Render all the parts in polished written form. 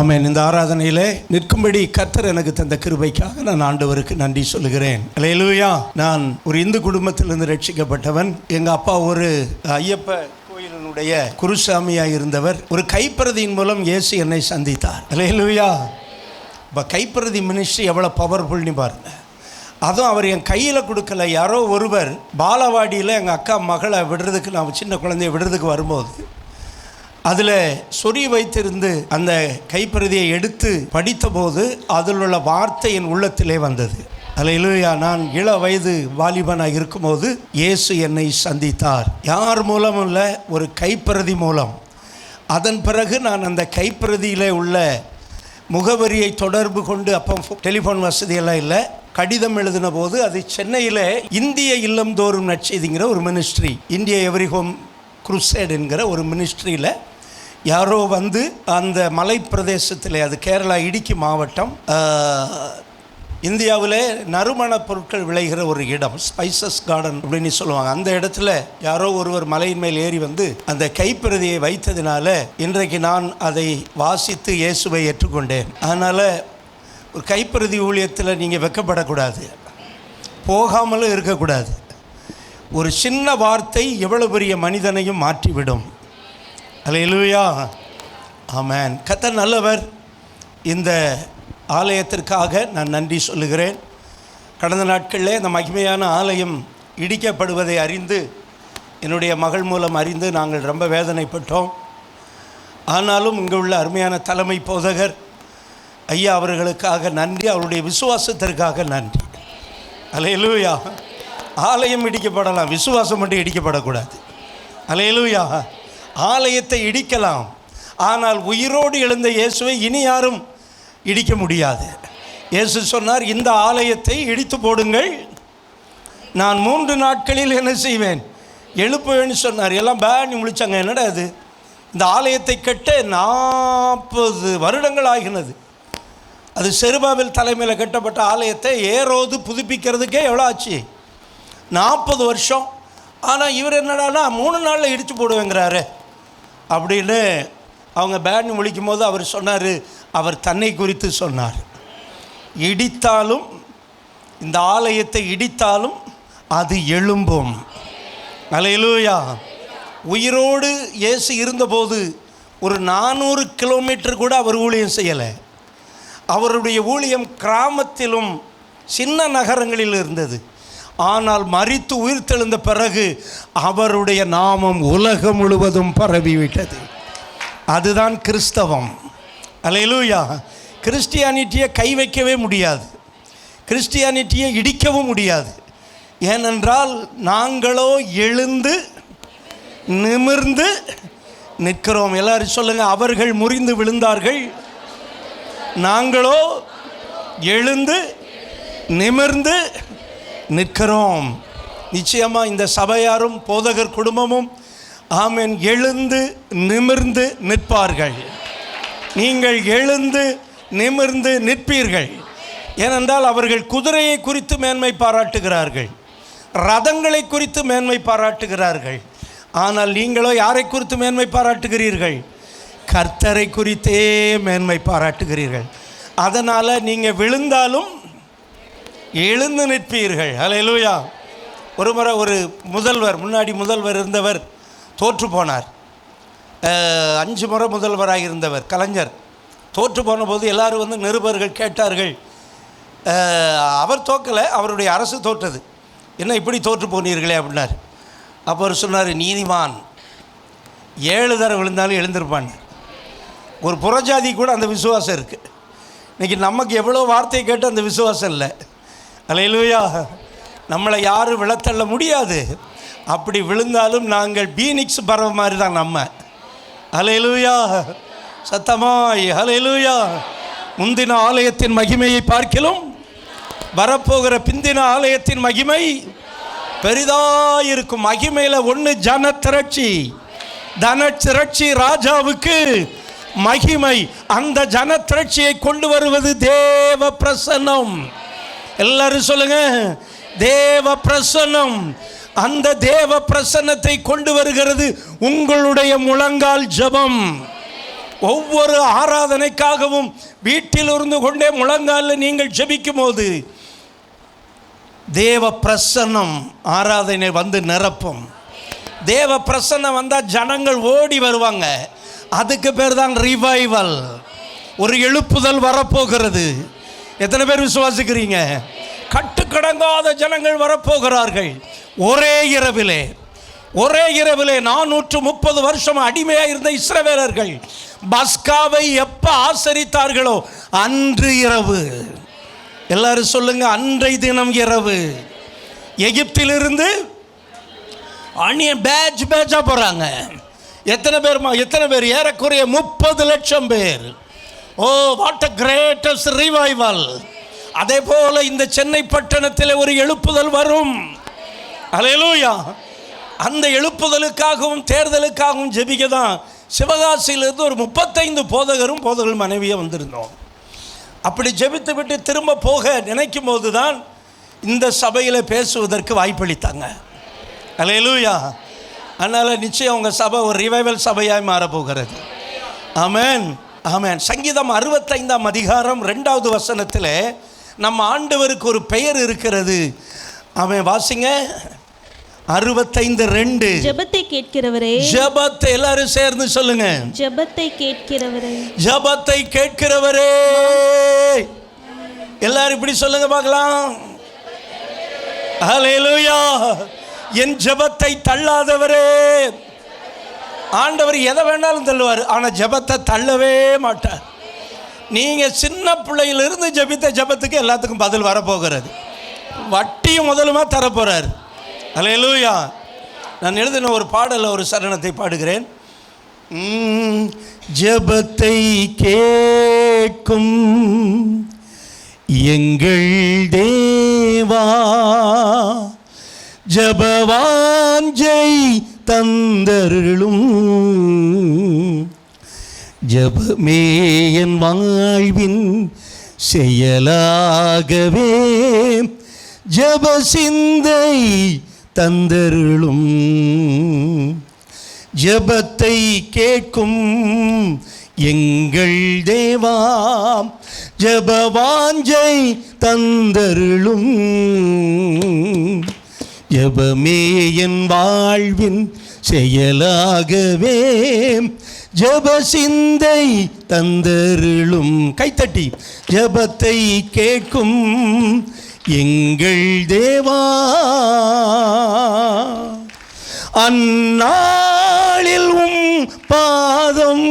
ஆமென். இந்த ஆராதனையிலே நிற்கும்படி கர்த்தர் எனக்கு தந்த கிருபைக்காக நான் ஆண்டவருக்கு நன்றி சொல்லுகிறேன். அல்லேலூயா. நான் ஒரு இந்து குடும்பத்திலிருந்து ரட்சிக்கப்பட்டவன். எங்கள் அப்பா ஒரு ஐயப்ப கோயிலினுடைய குருசாமியாக இருந்தவர். ஒரு கைப்பிரதியின் மூலம் இயேசு என்னை சந்தித்தார். அல்லேலூயா. இப்போ கைப்பிரதி மினிஸ்ட்ரி எவ்வளோ பவர்ஃபுல்னு பாருங்க. அதுவும் அவர் என் கையில் கொடுக்கல. யாரோ ஒருவர் பாலவாடியில் எங்கள் அக்கா மகளை விடுறதுக்கு, நான் சின்ன குழந்தைய விடுறதுக்கு வரும்போது அதில் சொறி வைத்திருந்து அந்த கைப்பிரதியை எடுத்து படித்தபோது அதில் உள்ள வார்த்தை என் உள்ளத்திலே வந்தது. அல்லேலூயா. நான் இள வயது வாலிபனாக இருக்கும்போது இயேசு என்னை சந்தித்தார். யார் மூலமும் இல்லை, ஒரு கைப்பிரதி மூலம். அதன் பிறகு நான் அந்த கைப்பிரதியில் உள்ள முகவரியை தொடர்பு கொண்டு, அப்போ டெலிஃபோன் வசதியெல்லாம் இல்லை, கடிதம் எழுதின போது அது சென்னையில் இந்திய இல்லம் தோறும் நற்செய்திங்கிற ஒரு மினிஸ்ட்ரி, இந்திய எவ்ரி ஹோம் குருசேட் என்கிற ஒரு மினிஸ்ட்ரியில் யாரோ வந்து அந்த மலை பிரதேசத்தில், அது கேரளா இடுக்கி மாவட்டம், இந்தியாவில் நறுமணப் பொருட்கள் விளைகிற ஒரு இடம், ஸ்பைசஸ் கார்டன் அப்படின்னு சொல்லுவாங்க. அந்த இடத்துல யாரோ ஒருவர் மலையின் மேல் ஏறி வந்து அந்த கைப்பிரதியை வைத்ததினால இன்றைக்கு நான் அதை வாசித்து இயேசுவை ஏற்றுக்கொண்டேன். அதனால் ஒரு கைப்பிரதி ஊழியத்தில் நீங்கள் வெட்கப்படக்கூடாது, போகாமலும் இருக்கக்கூடாது. ஒரு சின்ன வார்த்தை எவ்வளவு பெரிய மனிதனையும் மாற்றிவிடும். அல்லேலூயா. ஆமென். கர்த்தர் நல்லவர். இந்த ஆலயத்திற்காக நான் நன்றி சொல்லுகிறேன். கடந்த நாட்களில் இந்த மகிமையான ஆலயம் இடிக்கப்படுவதை அறிந்து, என்னுடைய மகள் மூலம் அறிந்து நாங்கள் ரொம்ப வேதனைப்பட்டோம். ஆனாலும் இங்கே உள்ள அருமையான தலைமை போதகர் ஐயா அவர்களுக்காக நன்றி, அவருடைய விசுவாசத்திற்காக நன்றி. அல்லேலூயா. ஆலயம் இடிக்கப்படலாம், விசுவாசம் மட்டும் இடிக்கப்படக்கூடாது. அல்லேலூயா. ஆலயத்தை இடிக்கலாம், ஆனால் உயிரோடு எழுந்த இயேசுவை இனி யாரும் இடிக்க முடியாது. இயேசு சொன்னார், இந்த ஆலயத்தை இடித்து போடுங்கள், நான் 3 நாட்களில் என்ன செய்வேன், எழுப்புவேன்னு சொன்னார். எல்லாம் பேனி முழிச்சாங்க. என்னடா அது, இந்த ஆலயத்தை கட்ட 40 வருடங்கள் ஆகினது. அது செருபாபேல் தலைமையில் கட்டப்பட்ட ஆலயத்தை ஏரோது புதுப்பிக்கிறதுக்கே எவ்வளோ ஆச்சு, 40 வருஷம். ஆனால் இவர் என்னடானா 3 நாளில் இடித்து போடுவேங்கிறாரு அப்படின்னு அவங்க பேன் முழிக்கும் போது அவர் சொன்னார், அவர் தன்னை குறித்து சொன்னார், இடித்தாலும், இந்த ஆலயத்தை இடித்தாலும் அது எழும்பும். அல்லேலூயா. உயிரோடு இயேசு இருந்தபோது ஒரு 400 கிலோமீட்டர் கூட அவர் ஊழியம் செய்யலை. அவருடைய ஊழியம் கிராமத்திலும் சின்ன நகரங்களில் இருந்தது. ஆனால் மரித்து உயிர்த்தெழுந்த பிறகு அவருடைய நாமம் உலகம் முழுவதும் பரவிவிட்டது. அதுதான் கிறிஸ்தவம். அல்லேலூயா. கிறிஸ்டியானிட்டியை கை வைக்கவே முடியாது, கிறிஸ்டியானிட்டியை இடிக்கவும் முடியாது. ஏனென்றால் நாங்களோ எழுந்து நிமிர்ந்து நிற்கிறோம். எல்லாரும் சொல்லுங்கள், அவர்கள் முறிந்து விழுந்தார்கள், நாங்களோ எழுந்து நிமிர்ந்து நிற்கிறோம். நிச்சயமாக இந்த சபையாரும் போதகர் குடும்பமும் ஆமென் எழுந்து நிமிர்ந்து நிற்பார்கள். நீங்கள் எழுந்து நிமிர்ந்து நிற்பீர்கள். ஏனென்றால் அவர்கள் குதிரையை குறித்து மேன்மை பாராட்டுகிறார்கள், ரதங்களை குறித்து மேன்மை பாராட்டுகிறார்கள். ஆனால் நீங்களோ யாரை குறித்து மேன்மை பாராட்டுகிறீர்கள்? கர்த்தரை குறித்தே மேன்மை பாராட்டுகிறீர்கள். அதனால் நீங்கள் விழுந்தாலும் எழுந்து நிற்பீர்கள். அல்லேலூயா. ஒரு முறை ஒரு முதல்வர், முன்னாடி முதல்வர் இருந்தவர் தோற்று போனார். 5 முறை முதல்வராக இருந்தவர் கலைஞர் தோற்று போன போது எல்லோரும் வந்து நிருபர்கள் கேட்டார்கள், அவர் தோக்கலை, அவருடைய அரசு தோற்றது, என்ன இப்படி தோற்று போனீர்களே அப்படின்னார். அப்போ அவர் சொன்னார், நீதிமான் 7 தடவை விழுந்தாலும் எழுந்திருப்பான். ஒரு புறஜாதி கூட அந்த விசுவாசம் இருக்குது. இன்றைக்கி நமக்கு எவ்வளோ வார்த்தை கேட்டு அந்த விசுவாசம் இல்லை. அல்லேலூயா. நம்மளை யாரும் விழத்தள்ள முடியாது. அப்படி விழுந்தாலும் நாங்கள் பீனிக்ஸ் பறவை மாதிரி தான் நம்ம. அல்லேலூயா. சத்தமாய் அல்லேலூயா. முந்தின ஆலயத்தின் மகிமையை பார்க்கிலும் வரப்போகிற பிந்தின ஆலயத்தின் மகிமை பெரிதாயிருக்கும். மகிமையில் ஒன்று ஜன திரட்சி, தன திரட்சி ராஜாவுக்கு மகிமை. அந்த ஜன திரட்சியை கொண்டு வருவது தேவ பிரசன்னம். எல்லாரும் சொல்லுங்க, தேவ பிரசன்னம். அந்த தேவ பிரசன்னத்தை கொண்டு வருகிறது உங்களுடைய முழங்கால் ஜெபம். ஒவ்வொரு ஆராதனைக்காகவும் வீட்டில் இருந்து கொண்டே முழங்காலில் நீங்கள் ஜெபிக்கும் போது தேவ பிரசன்னம் ஆராதனை வந்து நிரப்பும். தேவ பிரசன்னம் வந்தால் ஜனங்கள் ஓடி வருவாங்க. அதுக்கு பேர் தான் ரிவைவல். ஒரு எழுப்புதல் வரப்போகிறது. எத்தனை பேர் விசுவாசிக்கிறீங்க? கட்டுக்கடங்காத ஜனங்கள் வரப்போகிறார்கள். ஒரே இரவிலே 430 வருஷம் அடிமையாக இருந்த இஸ்ரவேலர்கள் பஸ்காவை எப்போ ஆசரித்தார்களோ அன்று இரவு, எல்லாரும் சொல்லுங்க, அன்றைய தினம் இரவு எகிப்திலிருந்து பேட்சா போகிறாங்க. எத்தனை பேர்? ஏறக்குறைய 30 லட்சம் பேர். ஓ, வாட் அ கிரேட்டஸ்ட் ரிவைவல்! அதே போல இந்த சென்னை பட்டணத்தில் ஒரு எழுப்புதல் வரும். அல்லேலூயா! அந்த எழுப்புதலுக்காகவும் தேர்தலுக்காகவும் ஜெபிக்க தான் சிவகாசியிலிருந்து ஒரு 35 போதகர் மனைவியை வந்திருந்தோம். அப்படி ஜெபித்து விட்டு திரும்ப போக நினைக்கும் போது தான் இந்த சபையில் பேசுவதற்கு வாய்ப்பளித்தாங்க. அல்லேலூயா! அதனால் நிச்சயம் உங்கள் சபை ஒரு ரிவைவல் சபையாய் மாறப்போகிறது. ஆமென், ஆமென். சங்கீதம் 65ஆம் அதிகாரம் 2வது வசனத்தில் நம்ம ஆண்டவருக்கு ஒரு பெயர் இருக்கிறது. அவன் வாசிங்க, 65:2. ஜெபத்தை கேட்கிறவரே. ஜெபத்தை எல்லாரும் சேர்ந்து சொல்லுங்க. ஜெபத்தை கேட்கிறவரே. ஜெபத்தை கேட்கிறவரே. எல்லாரும் இப்படி சொல்லுங்க பார்க்கலாம். ஹல்லேலூயா! என் ஜெபத்தை தள்ளாதவரே. ஆண்டவர் எதை வேணாலும் தள்ளுவார், ஆனால் ஜெபத்தை தள்ளவே மாட்டார். நீங்கள் சின்ன பிள்ளையிலிருந்து ஜெபித்த ஜெபத்துக்கு எல்லாத்துக்கும் பதில் வரப்போகிறது. வட்டியும் முதலுமா தரப்போகிறார். அல்லேலூயா! நான் எழுதின ஒரு பாடலில் ஒரு சரணத்தை பாடுகிறேன். ஜெபத்தை கேட்கும் எங்கள் தேவா, ஜெபவாஞ்சை தந்தருளும், ஜெபமே என் வாழ்வின் செயலாகவே, ஜெப சிந்தை தந்தருளும், ஜெபத்தை கேட்கும் எங்கள் தேவா, ஜெபவாஞ்சை தந்தருளும், ஜெபமே என் வாழ்வின் செயலாகவே, ஜெப சிந்தை தந்தருளும். கைத்தட்டி, ஜெபத்தை கேட்கும் எங்கள் தேவா, அந்நாளில் பாதம்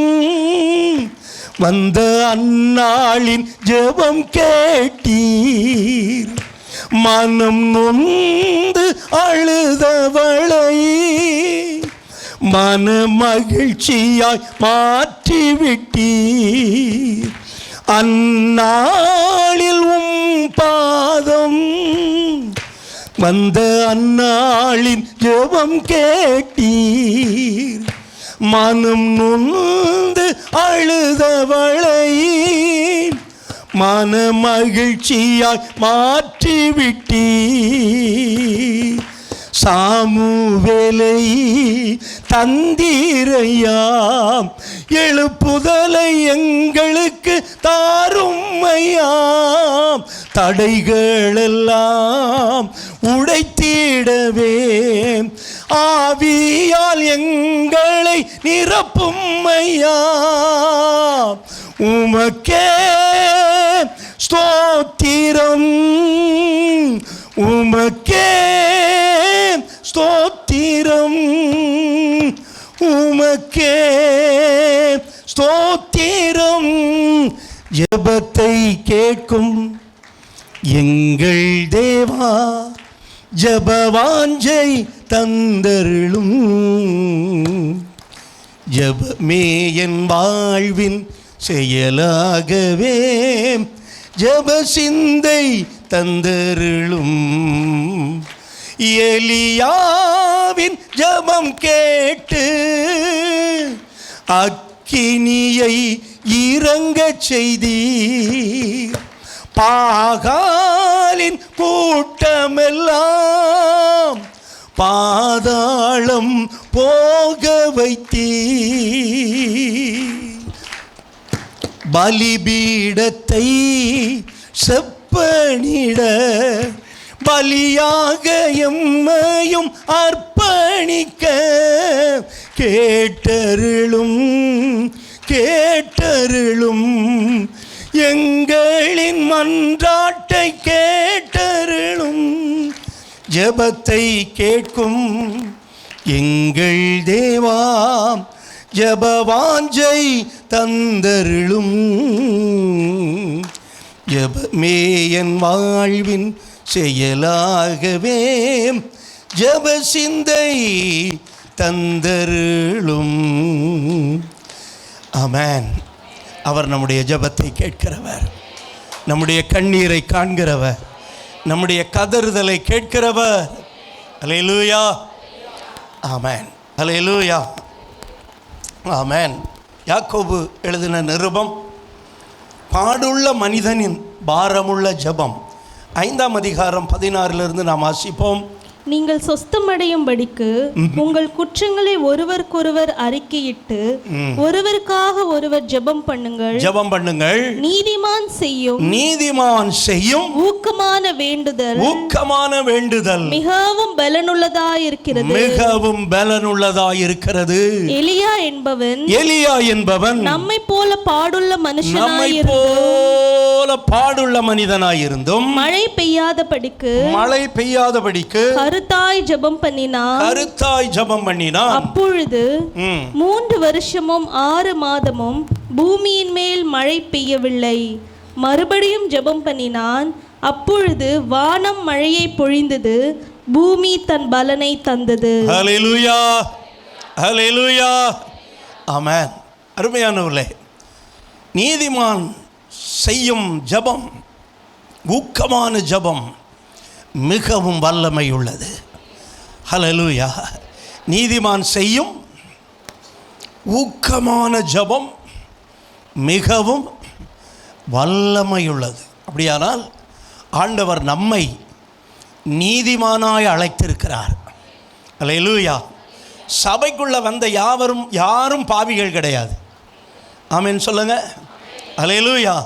வந்த அந்நாளின் ஜெபம் கேட்டீர், மனம் நொந்து அழுதவளை மன மகிழ்ச்சியாய் மாற்றிவிட்டீர், அந்நாளில் பாதம் வந்த அந்நாளின் ஜெபம் கேட்டீர், மனம் நொந்து அழுதவளை மன மகிழ்ச்சியாய் மாற்றிவிட்டீர், சாமுவேலை தந்தீரையாம், எழுப்புதலை எங்களுக்கு தாரும்மையாம், தடைகளெல்லாம் உடைத்திடவே ஆவியால் எங்களை நிரப்பும்மையா, உமக்கே ஸ்தோத்திரம், உமக்கே ஸ்தோத்திரம், உமக்கே ஸ்தோத்திரம், ஜெபத்தை கேட்கும் எங்கள் தேவா, ஜெபவாஞ்சை தந்தருளும், ஜெபமே என் வாழ்வின் செயலாகவே, ஜெப சிந்தை தந்தருளும், எலியாவின் ஜெபம் கேட்டு அக்கினியை இறங்கச் செய்தீர், பாகாலின் கூட்டமெல்லாம் பாதாளம் போக வைத்தீர், பலிபீடத்தை செப்பனிட பலியாக எம்மையும் அர்ப்பணிக்க கேட்டருளும் கேட்டருளும் எங்களின் மன்றாட்டை கேட்டருளும் ஜெபத்தை கேட்கும் எங்கள் தேவா ஜெபவாஞ்சை தந்தருளும் ஜெபமே என் வாழ்வின் செயலாகவே ஜெப சிந்தை தந்தருளும். ஆமென். அவர் நம்முடைய ஜெபத்தை கேட்கிறவர், நம்முடைய கண்ணீரை காண்கிறவர், நம்முடைய கதறுதலை கேட்கிறவர். அல்லேலூயா. ஆமென். அல்லேலூயா. ஆமென். யாக்கோபு எழுதின நிருபம் பாடுள்ள மனிதனின் பாரமுள்ள ஜெபம் 5ஆம் அதிகாரம் 16 நாம் வாசிப்போம். நீங்கள் சொஸ்தமடையும்படிக்கு உங்கள் குற்றங்களை ஒருவருக்கொருவர் அறிக்கையிட்டு ஒருவருக்காக ஒருவர் ஜெபம் பண்ணுங்கள். ஜெபம் பண்ணுங்கள். நீதிமான் செய்யும் ஊக்கமான வேண்டுதல் மிகவும் பலனுள்ளதாயிருக்கிறது. மிகவும் பலனுள்ளதாயிருக்கிறது. எலியா என்பவன் நம்மை போல பாடுள்ள மனிதனாயிருந்தும் மழை பெய்யாதபடிக்கு கருத்தாய் ஜெபம் பண்ணினான். அப்பொழுது 3 வருஷமும் 6 மாதமும் பூமியின் மேல் மழை பெய்யவில்லை. மறுபடியும் ஜெபம் பண்ணினான். அப்பொழுது வானம் மழையை பொழிந்தது, பூமி தன் பலனை தந்தது. ஹல்லேலூயா. ஹல்லேலூயா. ஆமென். அருமையானவர்களே, நீதிமான் செய்யும் ஜெபம், ஊக்கமான ஜெபம் மிகவும் வல்லமை உள்ளது. ஹல்லேலூயா. நீதிமான் செய்யும் ஊக்கமான ஜெபம் மிகவும் வல்லமை உள்ளது. அப்படியானால் ஆண்டவர் நம்மை நீதிமானாய் அழைத்திருக்கிறார். ஹல்லேலூயா. சபைக்குள்ள வந்த யாரும் பாவிகள் கிடையாது. ஆமென் சொல்லுங்க. ஹல்லேலூயா.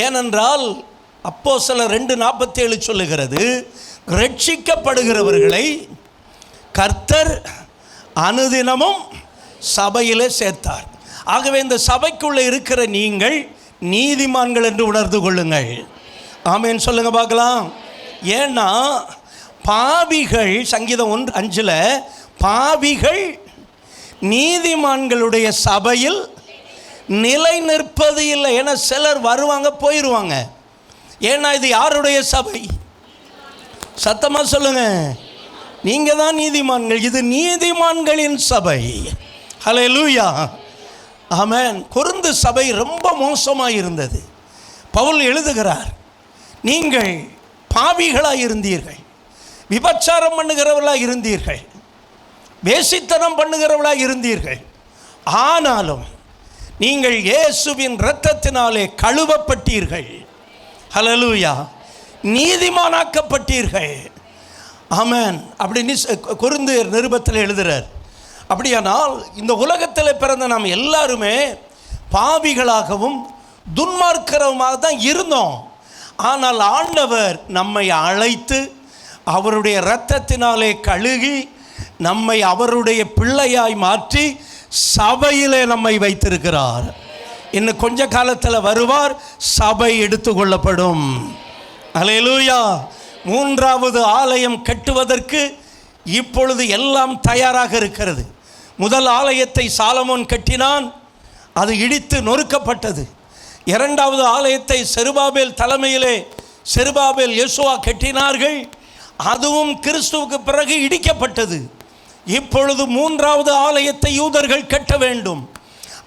ஏனென்றால் அப்போஸ்தலர் 2:47 சொல்லுகிறது, ரட்சிக்கப்படுகிறவர்களை கர்த்தர் அனுதினமும் சபையிலே சேர்த்தார். ஆகவே இந்த சபைக்குள்ளே இருக்கிற நீங்கள் நீதிமான்கள் என்று உணர்ந்து கொள்ளுங்கள். ஆமென் சொல்லுங்க பார்க்கலாம். ஏன்னா பாவிகள், சங்கீதம் 1:5 பாவிகள் நீதிமான்களுடைய சபையில் நிலை நிற்பது இல்லை. ஏன்னா சிலர் வருவாங்க போயிடுவாங்க. ஏன்னா இது யாருடைய சபை? சத்தமா சொல்லுங்க. நீங்க தான் நீதிமான்கள். இது நீதிமான்களின் சபை. ஹல்லேலூயா. ஆமென். கொரிந்து சபை ரொம்ப மோசமாக இருந்தது. பவுல் எழுதுகிறார், நீங்கள் பாவிகளாக இருந்தீர்கள், விபச்சாரம் பண்ணுகிறவர்களாக இருந்தீர்கள், வேசித்தனம் பண்ணுகிறவர்களாக இருந்தீர்கள். ஆனாலும் நீங்கள் இயேசுவின் இரத்தத்தினாலே கழுவப்பட்டீர்கள். ஹல்லேலூயா. நீதிமானாக்கப்பட்டீர்கள். ஆமென். அப்படின்னு கொரிந்து நிருபத்தில் எழுதுகிறார். அப்படியானால் இந்த உலகத்தில் பிறந்த நாம் எல்லாருமே பாவிகளாகவும் துன்மார்க்கரவுமாக தான் இருந்தோம். ஆனால் ஆண்டவர் நம்மை அழைத்து அவருடைய இரத்தத்தினாலே கழுகி நம்மை அவருடைய பிள்ளையாய் மாற்றி சபையிலே நம்மை வைத்திருக்கிறார். இன்னும் கொஞ்ச காலத்தில் வருவார், சபை எடுத்துக்கொள்ளப்படும். அல்லேலூயா. 3வது ஆலயம் கட்டுவதற்கு இப்பொழுது எல்லாம் தயாராக இருக்கிறது. முதல் ஆலயத்தை சாலமோன் கட்டினான், அது இடித்து நொறுக்கப்பட்டது. 2வது ஆலயத்தை செருபாபேல் தலைமையிலே செருபாபேல் யோசுவா கட்டினார்கள், அதுவும் கிறிஸ்துவுக்கு பிறகு இடிக்கப்பட்டது. இப்பொழுது 3வது ஆலயத்தை யூதர்கள் கட்ட வேண்டும்.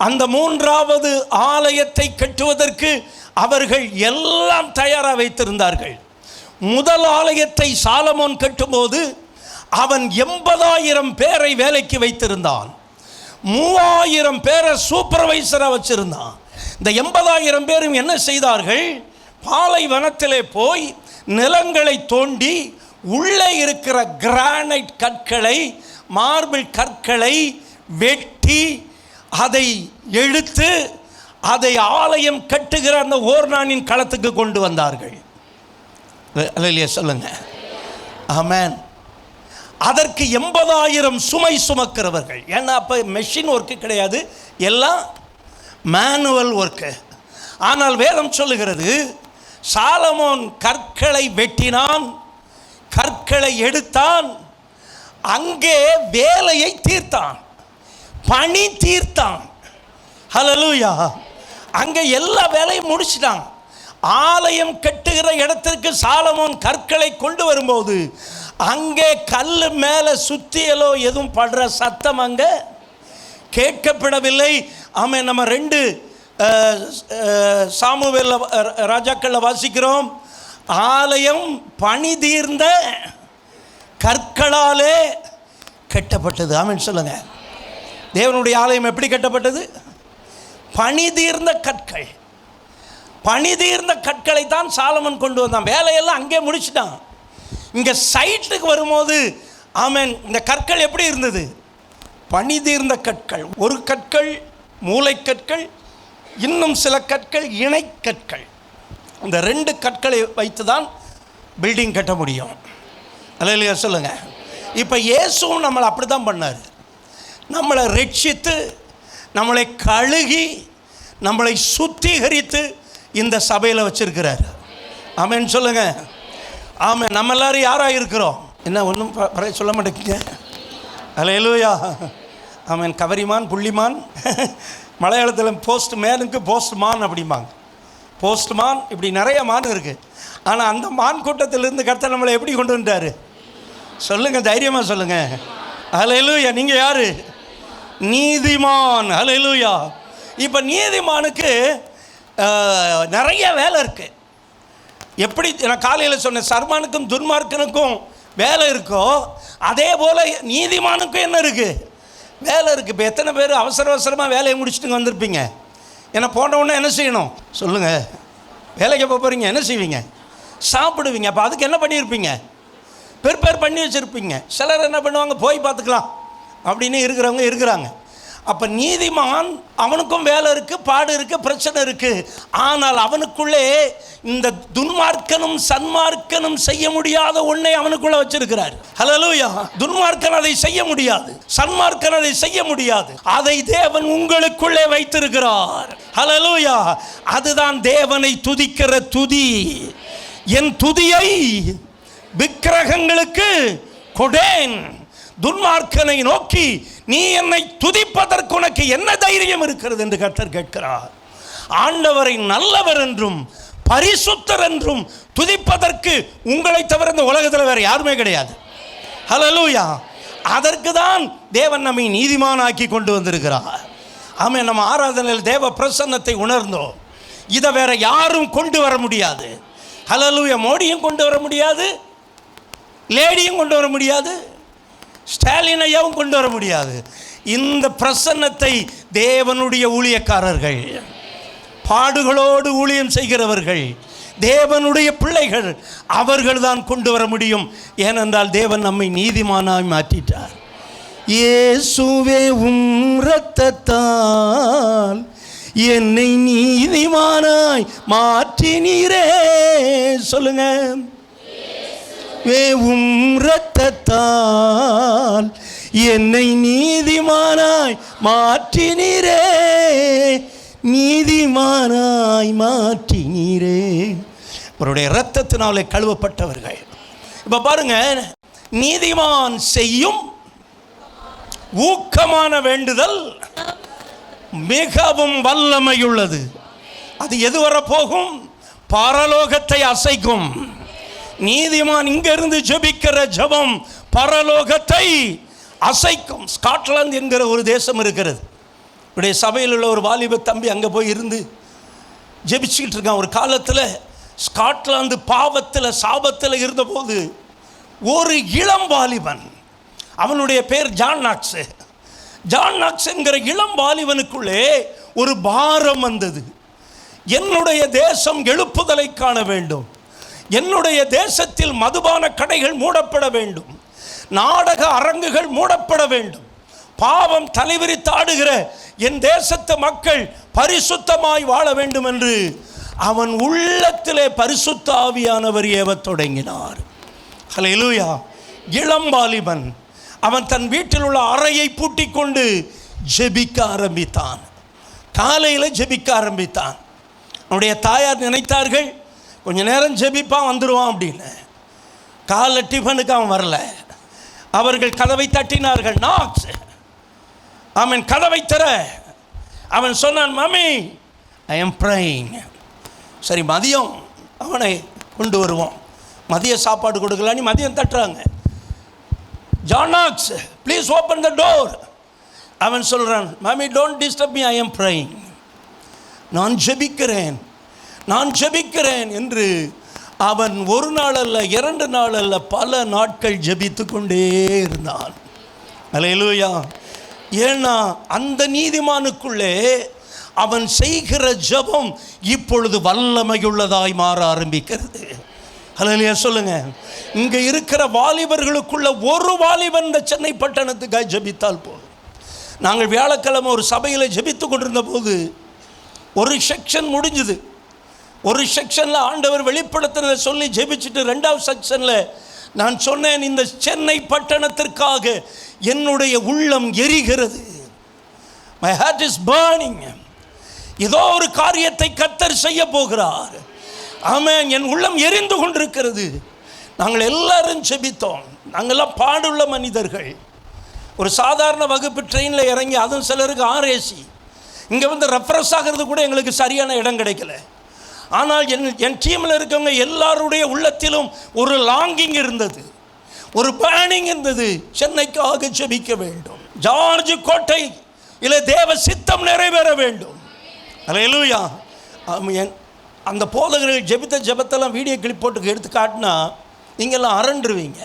அந்த 3வது ஆலயத்தை கட்டுவதற்கு அவர்கள் எல்லாம் தயாராக வைத்திருந்தார்கள். முதல் ஆலயத்தை சாலமோன் கட்டும்போது அவன் 80,000 பேரை வேலைக்கு வைத்திருந்தான். 3,000 பேரை சூப்பர்வைசராக வச்சிருந்தான். இந்த 80,000 பேரும் என்ன செய்தார்கள்? பாலைவனத்திலே போய் நிலங்களை தோண்டி உள்ளே இருக்கிற கிரானைட் கற்களை, மார்பிள் கற்களை வெட்டி அதை எடுத்து அதை ஆலயம் கட்டுகிற அந்த ஓர்னானின் களத்துக்கு கொண்டு வந்தார்கள். அல்லேலூயா சொல்லுங்க. ஆமென். அதற்கு 80,000 சுமை சுமக்கிறவர்கள். ஏன்னா அப்போ மெஷின் ஒர்க்கு கிடையாது, எல்லாம் மேனுவல் ஒர்க்கு. ஆனால் வேதம் சொல்லுகிறது, சாலமோன் கற்களை வெட்டினான், கற்களை எடுத்தான், அங்கே வேலையை தீர்த்தான், பணி தீர்த்தான். ஹல்லேலூயா. அங்கே எல்லா வேலையும் முடிச்சிட்டான். ஆலயம் கட்டுகிற இடத்திற்கு சாலமோன் கற்களை கொண்டு வரும்போது அங்கே கல் மேலே சுத்தியலோ எதுவும் படுற சத்தம் அங்கே கேட்கப்படவில்லை. ஆமென். நம்ம 2 சாமுவேல் ராஜாக்களில் வாசிக்கிறோம், ஆலயம் பணி தீர்ந்த கற்களாலே கட்டப்பட்டது. ஆமென் சொல்லுங்க. தேவனுடைய ஆலயம் எப்படி கட்டப்பட்டது? பணி தீர்ந்த கற்கள். பணி தீர்ந்த கற்களை தான் சாலமன் கொண்டு வந்தான். வேலையெல்லாம் அங்கே முடிச்சிட்டான். இங்கே சைட்டுக்கு வரும்போது ஆமென், இந்த கற்கள் எப்படி இருந்தது? பணி தீர்ந்த கற்கள். ஒரு கற்கள் மூளைக்கற்கள், இன்னும் சில கற்கள் இணை கற்கள். இந்த 2 கற்களை வைத்து தான் பில்டிங் கட்ட முடியும். அல்லேலூயா சொல்லுங்க. இப்போ இயேசுவும் நம்மளை அப்படி தான் பண்ணார். நம்மளை ரட்சித்து, நம்மளை கழுகி, நம்மளை சுத்திகரித்து இந்த சபையில் வச்சிருக்கிறார். ஆமென் சொல்லுங்க. ஆமென். நம்ம எல்லாரும் யாராக இருக்கிறோம்? என்ன ஒன்றும் சொல்ல மாட்டேங்க. அல்லேலூயா. ஆமென். கவரிமான், புள்ளிமான், மலையாளத்தில் போஸ்ட் மேனுக்கு போஸ்ட் மான் அப்படிம்பாங்க. போஸ்ட் மான், இப்படி நிறைய மான் இருக்குது. ஆனால் அந்த மான் கூட்டத்திலிருந்து கர்த்தர் நம்மளை எப்படி கொண்டு வந்துட்டார்? சொல்லுங்கள், தைரியமாக சொல்லுங்கள். அல்லேலூயா. நீங்கள் யார்? நீதிமான். அல்லேலூயா. இப்போ நீதிமானுக்கு நிறைய வேலை இருக்குது. எப்படி நான் காலையில் சொன்னேன், சர்மானுக்கும் துன்மார்க்கனுக்கும் வேலை இருக்கோ அதே போல் நீதிமானுக்கும் என்ன இருக்குது? வேலை இருக்குது. இப்போ எத்தனை பேர் அவசர அவசரமாக வேலையை முடிச்சுட்டு வந்திருப்பீங்க? ஏன்னா போனவுடனே என்ன செய்யணும் சொல்லுங்கள்? வேலைக்கு போகிறீங்க, என்ன செய்வீங்க? சாப்பிடுவீங்க. அப்போ அதுக்கு என்ன பண்ணியிருப்பீங்க? ப்ரிப்பேர் பண்ணி வச்சுருப்பீங்க. சிலர் என்ன பண்ணுவாங்க, போய் பார்த்துக்கலாம் அப்படின்னு இருக்கிறவங்க இருக்கிறாங்க. அப்போ நீதிமான் அவனுக்கும் வேலை இருக்குது, பாடு இருக்குது, பிரச்சனை இருக்குது. ஆனால் அவனுக்குள்ளே இந்த துன்மார்க்கனும் சன்மார்க்கனும் செய்ய முடியாத ஒன்றை அவனுக்குள்ளே வச்சிருக்கிறார். ஹல்லேலூயா. துன்மார்க்கன் அதை செய்ய முடியாது, சன்மார்க்கன் அதை செய்ய முடியாது. அதை தேவன் உங்களுக்குள்ளே வைத்திருக்கிறார். ஹல்லேலூயா. அதுதான் தேவனை துதிக்கிற துதி. என் துதியை விக்கிரகங்களுக்கு கொடேன். துன்மார்க்கனை நோக்கி, நீ என்னை துதிப்பதற்கு உனக்கு என்ன தைரியம் இருக்கிறது என்று கர்த்தர் கேட்கிறார். ஆண்டவரை நல்லவர் என்றும் பரிசுத்தர் என்றும் துதிப்பதற்கு உங்களை தவிர இந்த உலகத்தில் வேறு யாருமே கிடையாது. ஹல்லேலூயா. அதற்கு தான் தேவன் நம்மை நீதிமானாக்கி கொண்டு வந்திருக்கிறார். ஆமென். நம்ம ஆராதனையில் தேவ பிரசன்னத்தை உணர்ந்தோம். இதை வேற யாரும் கொண்டு வர முடியாது. ஹல்லேலூயா. மோடியும் கொண்டு வர முடியாது, லேடியும் கொண்டு வர முடியாது, ஸ்டாலின் ஐயாவும் கொண்டு வர முடியாது. இந்த பிரசன்னத்தை தேவனுடைய ஊழியக்காரர்கள், பாடுகளோடு ஊழியம் செய்கிறவர்கள், தேவனுடைய பிள்ளைகள், அவர்கள் தான் கொண்டு வர முடியும். ஏனென்றால் தேவன் நம்மை நீதிமானாய் மாற்றிட்டார். இயேசுவே உம் இரத்தத்தால் என்னை நீதிமானாய் மாற்றினீரே. சொல்லுங்க. உம் இரத்தத்தால் என்னை நீதிமானாய் மாற்றினீரே, நீதிமானாய் மாற்றினீரே. அவருடைய இரத்தத்தினாலே கழுவப்பட்டவர்கள். இப்போ பாருங்க, நீதிமான் செய்யும் ஊக்கமான வேண்டுதல் மிகவும் வல்லமையுள்ளது. அது எதுவரை போகும்? பரலோகத்தை அசைக்கும். நீதிமான் இங்கிருந்து ஜெபிக்கிற ஜெபம் பரலோகத்தை அசைக்கும். ஸ்காட்லாந்து என்கிற ஒரு தேசம் இருக்கிறது. இவருடைய சபையில் உள்ள ஒரு வாலிப தம்பி அங்கே போய் இருந்து ஜெபிச்சுக்கிட்டு இருக்கான். ஒரு காலத்தில் ஸ்காட்லாந்து பாவத்தில் சாபத்தில் இருந்தபோது ஒரு இளம் வாலிபன், அவனுடைய பேர் ஜான் நாக்ஸ். ஜான் நாக்ஸ் என்கிற இளம் வாலிபனுக்குள்ளே ஒரு பாரம் வந்தது. என்னுடைய தேசம் எழுப்புதலை காண வேண்டும், என்னுடைய தேசத்தில் மதுபான கடைகள் மூடப்பட வேண்டும், நாடக அரங்குகள் மூடப்பட வேண்டும், பாவம் தலைவிரித்து ஆடுகிற என் தேசத்து மக்கள் பரிசுத்தமாய் வாழ வேண்டும் என்று அவன் உள்ளத்திலே பரிசுத்த ஆவியானவர் ஏவத் தொடங்கினார். ஹல்லேலூயா. இளம்பாலிபன் அவன் தன் வீட்டில் உள்ள அறையை பூட்டிக் கொண்டு ஜெபிக்க ஆரம்பித்தான். காலையில் ஜெபிக்க ஆரம்பித்தான். அவனுடைய தாயார் நினைத்தார்கள் கொஞ்ச நேரம் ஜெபிப்பான் வந்துடுவான் அப்படின்னு. காலை டிஃபனுக்கு அவன் வரல. அவர்கள் கதவை தட்டினார்கள். நாக்ஸ். அவன் கதவை தர அவன் சொன்னான், மம்மி ஐ எம் ப்ரேயிங். சரி, மதியம் அவனை கொண்டு வருவோம். மதிய சாப்பாடு கொடுக்கலான்னு மதியம் தட்டுறாங்க. John Knox, please open the door. அவன் சொல்கிறான், mummy don't disturb me, I am praying. நான் ஜெபிக்கிறேன், நான் ஜெபிக்கிறேன் என்று அவன் ஒரு நாள் அல்ல, 2 நாள் அல்ல, பல நாட்கள் ஜெபித்து கொண்டே இருந்தான். அல்லேலூயா. ஏன்னா அந்த நீதிமானுக்குள்ளே அவன் செய்கிற ஜெபம் இப்பொழுது வல்லமையுள்ளதாய் மாற ஆரம்பிக்கிறது. அல்லேலூயா சொல்லுங்க. இங்கே இருக்கிற வாலிபர்களுக்குள்ள ஒரு வாலிபன் இந்த சென்னை பட்டணத்துக்காக ஜெபித்தால் போதும். நாங்கள் வியாழக்கிழமை ஒரு சபையில் ஜெபித்து கொண்டிருந்த போது ஒரு செக்ஷன் முடிஞ்சுது. ஒரு செக்ஷனில் ஆண்டவர் வெளிப்படுத்தினதை சொல்லி ஜெபிச்சுட்டு 2வது செக்ஷனில் நான் சொன்னேன், இந்த சென்னை பட்டணத்திற்காக என்னுடைய உள்ளம் எரிகிறது. My heart is burning. ஏதோ ஒரு காரியத்தை கர்த்தர் செய்ய போகிறார். ஆமென். என் உள்ளம் எரிந்து கொண்டிருக்கிறது. நாங்கள் எல்லாரும் ஜெபித்தோம். நாங்கள்லாம் பாடுள்ள மனிதர்கள். ஒரு சாதாரண வகுப்பு ட்ரெயினில் இறங்கி, அதுவும் சிலருக்கு RAC, இங்கே வந்து ரெஃப்ரெஷ் ஆகிறது கூட எங்களுக்கு சரியான இடம் கிடைக்கல. ஆனால் என் டீமில் இருக்கவங்க எல்லாருடைய உள்ளத்திலும் ஒரு லாங்கிங் இருந்தது, ஒரு பேர்னிங் இருந்தது. சென்னைக்காக ஜெபிக்க வேண்டும். ஜார்ஜ் கோட்டை இல்லை தேவ சித்தம் நிறைவேற வேண்டும். அல்லேலூயா. அந்த போதகர்கள் ஜெபித்த ஜெபத்தெல்லாம் வீடியோ கிளிப் போட்டு எடுத்து காட்டினா நீங்கள்லாம் அரண்டுருவீங்க.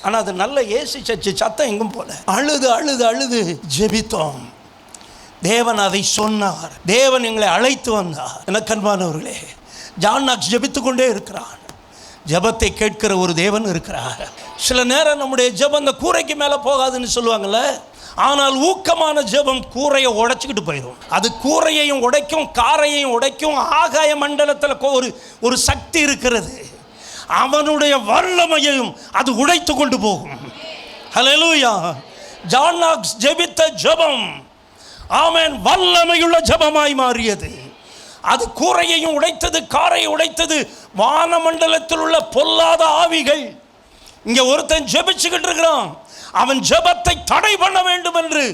ஆனால் அது நல்ல ஏசி சர்ச்சு, சத்தம் எங்கும் போல. அழுது அழுது அழுது ஜெபித்தோம். தேவன் அதை சொன்னார். தேவன் எங்களை அழைத்து வந்தார். எனக்கு அன்பானவர்களே, ஜான் நாக்ஸ் ஜெபித்து கொண்டே இருக்கிறான். ஜெபத்தை கேட்கிற ஒரு தேவன் இருக்கிறார். சில நேரம் நம்முடைய ஜெபம் இந்த கூரைக்கு மேலே போகாதுன்னு சொல்லுவாங்கள்ல, ஆனால் ஊக்கமான ஜெபம் கூரையை உடைச்சிக்கிட்டு போயிடும். அது கூரையையும் உடைக்கும், காரையையும் உடைக்கும். ஆகாய மண்டலத்தில் ஒரு சக்தி இருக்கிறது. அவனுடைய வல்லமையையும் அது உடைத்து கொண்டு போகும். ஹல்லேலூயா. ஜான் நாக்ஸ் ஜெபித்த ஜெபம், ஆமென், வல்லமையுள்ள ஜெபமாய் மாறியது. அது கூரையையும் உடைத்தது, காரை உடைத்தது. வானமண்டலத்தில் உள்ள பொல்லாத ஆவிகள், இங்கே ஒருத்தன் ஜெபிச்சுக்கிட்டு இருக்கிறான், அவன் ஜெபத்தை தடை பண்ண வேண்டும் என்று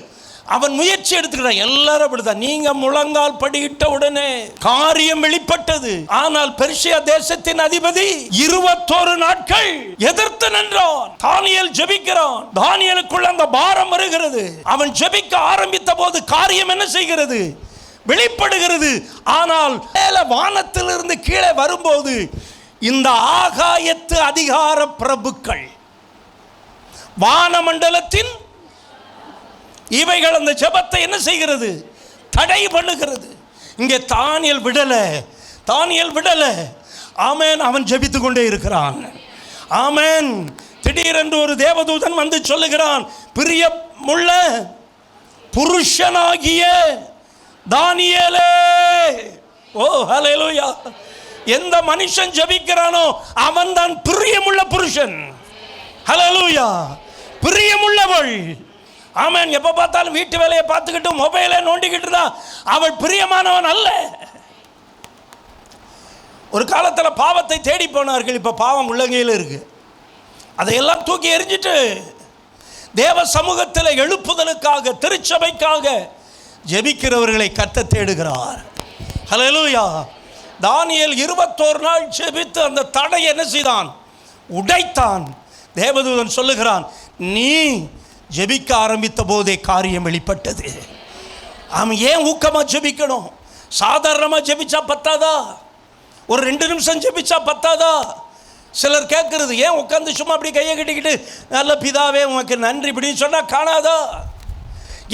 அவன் முயற்சி எடுத்துக்கிறான். எல்லாரும் அப்படிதான். நீங்க முழங்கால் படியிட்ட உடனே காரியம் வெளிப்பட்டது. ஆனால் பெர்சியா தேசத்தின் அதிபதி 21 நாட்கள் எதிர்த்து நின்றான். தானியேல் ஜெபிக்கிறான். தானியேலுக்குள்ள அந்த பாரம் வருகிறது. அவன் ஜெபிக்க ஆரம்பித்த போது காரியம் என்ன செய்கிறது? வெளிப்படுகிறது. ஆனால் வானத்திலிருந்து கீழே வரும்போது இந்த ஆகாயத்து அதிகார பிரபுக்கள், வானமண்டலத்தின் இவைகள் அந்த ஜெபத்தை என்ன செய்கிறது? தடை பண்ணுகிறது. இங்கே தானியேல் விடல. ஆமென். அவன் ஜெபித்து கொண்டே இருக்கிறான். ஆமென். திடீரென்று ஒரு தேவதூதன் வந்து சொல்லுகிறான், பிரியமுள்ள புருஷனாகிய தானியேலே. ஓ ஹல்லேலூயா. எந்த மனுஷன் ஜெபிக்கிறானோ அவன் தான் பிரியமுள்ள புருஷன். ஹல்லேலூயா. பிரியமுள்ளவள். ஆமென். எப்போ பார்த்தாலும் வீட்டு வேலையை பார்த்துக்கிட்டு மொபைலை நோண்டிக்கிட்டு தான் அவள் பிரியமானவன் அல்ல. ஒரு காலத்தில் பாவத்தை தேடி போனார்கள். இப்போ பாவம் உள்ளங்கையில் இருக்கு. அதையெல்லாம் தூக்கி எறிஞ்சிட்டு தேவ சமூகத்தில் எழுப்புதலுக்காக, திருச்சபைக்காக ஜெபிக்கிறவர்களை கர்த்தர் தேடுகிறார். ஹல்லேலூயா. தானியேல் 21 நாள் ஜெபித்து அந்த தடை என்ன செய்தான்? உடைத்தான். தேவதூதன் சொல்லுகிறான், நீ ஜெபிக்க ஆரம்பித்த போதே காரியம் வெளிப்பட்டது. அவன் ஏன் ஊக்கமாக ஜெபிக்கணும்? சாதாரணமாக ஜெபிச்சா பத்தாதா? ஒரு 2 நிமிஷம் ஜெபிச்சா பத்தாதா? சிலர் கேட்கறது, ஏன் உட்காந்து சும்மா அப்படி கையை கட்டிக்கிட்டு நல்ல பிதாவே உனக்கு நன்றி இப்படின்னு சொன்னால் காணாதா?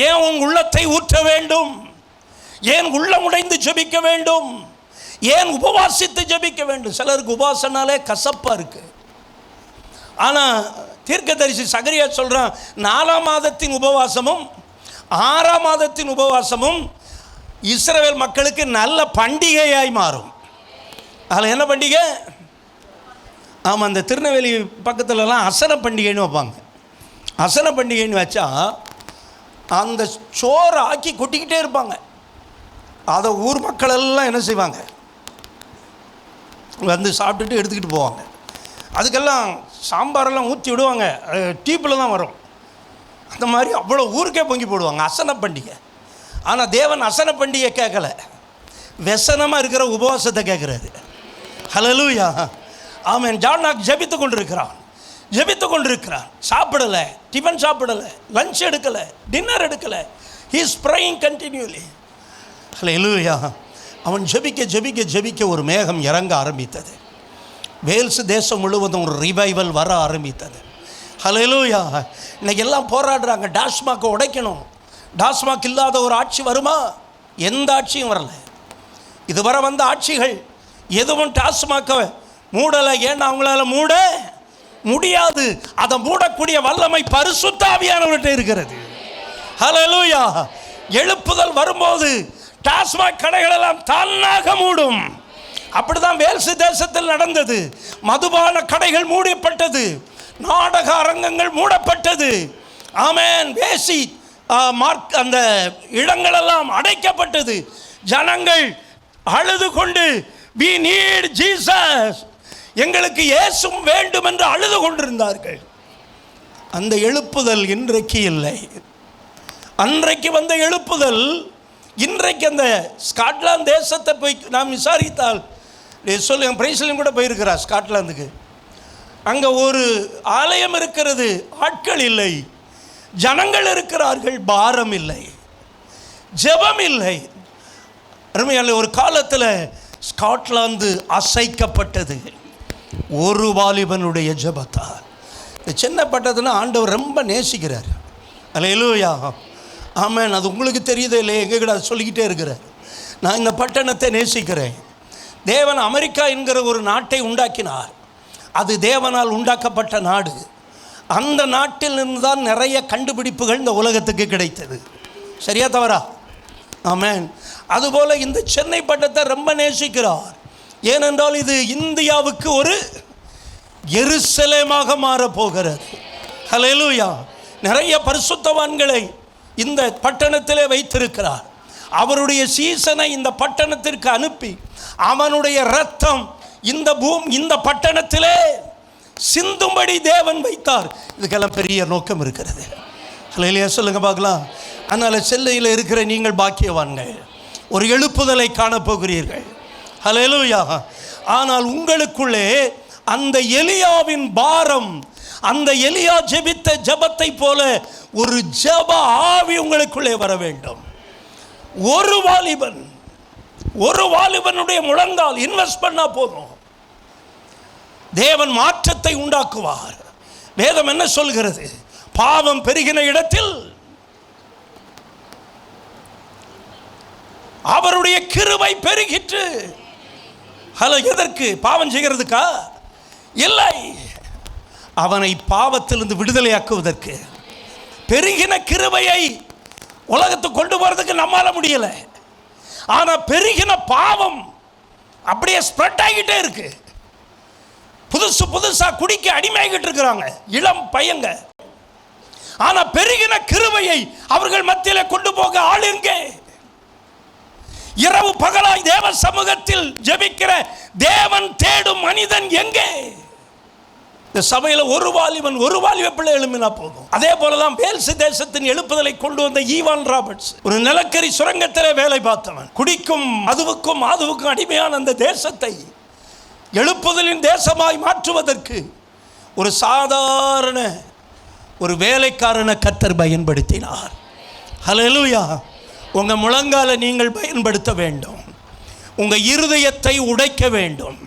ஏன் உன் உள்ளத்தை ஊற்ற வேண்டும்? ஏன் உள்ளம் உடைந்து ஜெபிக்க வேண்டும்? ஏன் உபவாசித்து ஜெபிக்க வேண்டும்? சிலருக்கு உபவாசனாலே கசப்பாக இருக்கு. ஆனால் தீர்க்கதரிசி சகரியா சொல்கிறான், 4 மாதத்தின் உபவாசமும் 6ஆம் மாதத்தின் உபவாசமும் இஸ்ரவேல் மக்களுக்கு நல்ல பண்டிகையாய் மாறும். அதில் என்ன பண்டிகை? ஆமாம், அந்த திருநெல்வேலி பக்கத்துலலாம் அசன பண்டிகைன்னு வைப்பாங்க. அசன பண்டிகைன்னு வச்சா அந்த சோறை ஆக்கி கொட்டிக்கிட்டே இருப்பாங்க. அதை ஊர் மக்களெல்லாம் என்ன செய்வாங்க, வந்து சாப்பிட்டுட்டு எடுத்துக்கிட்டு போவாங்க. அதுக்கெல்லாம் சாம்பாரெல்லாம் ஊற்றி விடுவாங்க, டீப்பில் தான் வரும். அந்த மாதிரி அவ்வளோ ஊருக்கே பொங்கி போடுவாங்க. அசன பண்டிகை. ஆனால் தேவன் அசன பண்டிகை கேட்கலை, व्यसனமாக இருக்கிற உபவாசத்தை கேட்குறாரு. ஹல்லேலூயா, ஆமென். ஜானாக் ஜெபித்து கொண்டிருக்கிறான், சாப்பிடலை, டிஃபன் சாப்பிடலை, லஞ்ச் எடுக்கலை, டின்னர் எடுக்கலை. He is praying continually. ஹல்லேலூயா. அவன் ஜெபிக்க ஒரு மேகம் இறங்க ஆரம்பித்தது. வேல்ஸ் தேசம் முழுவதும் ஒரு ரிவைவல் வர ஆரம்பித்தது. ஹல்லேலூயா. இன்னைக்கு எல்லாம் போராடுறாங்க, டாஸ்மாகை உடைக்கணும். டாஸ்மாக் இல்லாத ஒரு ஆட்சி வருமா? எந்த ஆட்சியும் வரல. இதுவரை வந்த ஆட்சிகள் எதுவும் டாஸ்மாகை மூடலை. ஏன்னா அவங்களால மூட முடியாது. அதை மூடக்கூடிய வல்லமை பரிசுத்த ஆவியானவர்கிட்ட இருக்கிறது. ஹல்லேலூயா. எழுப்புதல் வரும்போது டாஸ்மாக் கடைகள் எல்லாம் தானாக மூடும். அப்படிதான் வேல்ஸ் தேசத்தில் நடந்தது. மதுபான கடைகள் மூடப்பட்டது, நாடக அரங்கங்கள் மூடப்பட்டது. ஆமென். வேசி அந்த இடங்களெல்லாம் அடைக்கப்பட்டது. ஜனங்கள் அழுது கொண்டு we need Jesus, எங்களுக்கு இயேசு வேண்டும் என்று அழுது கொண்டிருந்தார்கள். அந்த எழுப்புதல் இன்றைக்கு இல்லை. அன்றைக்கு வந்த எழுப்புதல் இன்றைக்கு அந்த ஸ்காட்லாந்து தேசத்தை போய் நாம் விசாரித்தால் சொல்லுங்க, பிரைஸ்லையும் கூட போயிருக்கிறார் ஸ்காட்லாந்துக்கு. அங்கே ஒரு ஆலயம் இருக்கிறது, ஆட்கள் இல்லை, ஜனங்கள் இருக்கிறார்கள், பாரம் இல்லை, ஜெபம் இல்லை. அருமையால ஒரு காலத்தில் ஸ்காட்லாந்து அசைக்கப்பட்டது ஒரு வாலிபனுடைய ஜெபத்தால். இந்த சின்ன பட்டதுன்னா ஆண்டவர் ரொம்ப நேசிக்கிறார். அல்லேலூயா, ஆமென். அது உங்களுக்கு தெரியுதே இல்லையே, எங்ககிட்ட அதை சொல்லிக்கிட்டே இருக்கிறார். நான் இந்த பட்டணத்தை நேசிக்கிறேன். தேவன் அமெரிக்கா என்கிற ஒரு நாட்டை உண்டாக்கினார். அது தேவனால் உண்டாக்கப்பட்ட நாடு. அந்த நாட்டிலிருந்து தான் நிறைய கண்டுபிடிப்புகள் இந்த உலகத்துக்கு கிடைத்தது. சரியா தவறா? ஆமென். அதுபோல் இந்த சென்னை பட்டணத்தை ரொம்ப நேசிக்கிறார். ஏனென்றால் இது இந்தியாவுக்கு ஒரு எருசலேமாக மாறப்போகிறது. ஹல்லேலூயா. நிறைய பரிசுத்தவான்களை இந்த பட்டணத்திலே வைத்திருக்கிறார். அவருடைய சீசனை இந்த பட்டணத்திற்கு அனுப்பி அவனுடைய இரத்தம் இந்த பட்டணத்திலே சிந்தும்படி தேவன் வைத்தார். இதுக்கெல்லாம் பெரிய நோக்கம் இருக்கிறது. ஹல்லேலூயா சொல்லுங்க பார்க்கலாம். அதனால் செல்லையில் இருக்கிற நீங்கள் பாக்கியவான்கள், ஒரு எழுப்புதலை காணப்போகிறீர்கள். ஹல்லேலூயா. ஆனால் உங்களுக்குள்ளே அந்த எலியாவின் பாரம், அந்த எலியா ஜெபித்த ஜெபத்தை போல ஒரு ஜெப ஆவி உங்களுக்குள்ளே வர வேண்டும். ஒரு வாலிபனுடைய முழங்கால் இன்வெஸ்ட் பண்ணா போதும், தேவன் மாற்றத்தை உண்டாக்குவார். வேதம் என்ன சொல்கிறது? பாவம் பெருகின இடத்தில் அவருடைய கிருபை பெருகிற்று. ஹலோ, எதற்கு? பாவம் செய்கிறதுக்கா? இல்லை, அவனை பாவத்திலிருந்து விடுதலையாக்குவதற்கு. பெருகின கிருபையை உலகத்துக்கு கொண்டு போறதுக்கு நம்மால முடியல. ஆனா பெருகின பாவம் அப்படியே ஸ்ப்ரெட் ஆகிட்டே இருக்கு. புதுசா குடிக்க அடிமையாகிட்டு இருக்கிறாங்க இளம் பையங்க. ஆனா பெருகின கிருபையை அவர்கள் மத்தியில கொண்டு போக ஆள் எங்கே? இரவு பகலாய் தேவ சமூகத்தில் ஜெபிக்கிற தேவன் தேடும் மனிதன் எங்கே? இந்த சபையில் ஒரு வாலிப பிள்ளை எழுப்பினா போதும். அதே போலதான் வேல்ஸ் தேசத்தின் எழுப்புதலை கொண்டு வந்த ஈவான் ராபர்ட்ஸ், ஒரு நிலக்கரி சுரங்கத்திலே வேலை பார்த்தவன், குடிக்கும் அதுவுக்கும் அடிமையான அந்த தேசத்தை எழுப்புதலின் தேசமாய் மாற்றுவதற்கு ஒரு சாதாரண ஒரு வேலைக்காரனை கர்த்தர் பயன்படுத்தினார். ஹல்லேலூயா. உங்க முழங்கால நீங்கள் பயன்படுத்த வேண்டும். உங்க இருதயத்தை உடைக்க வேண்டும்.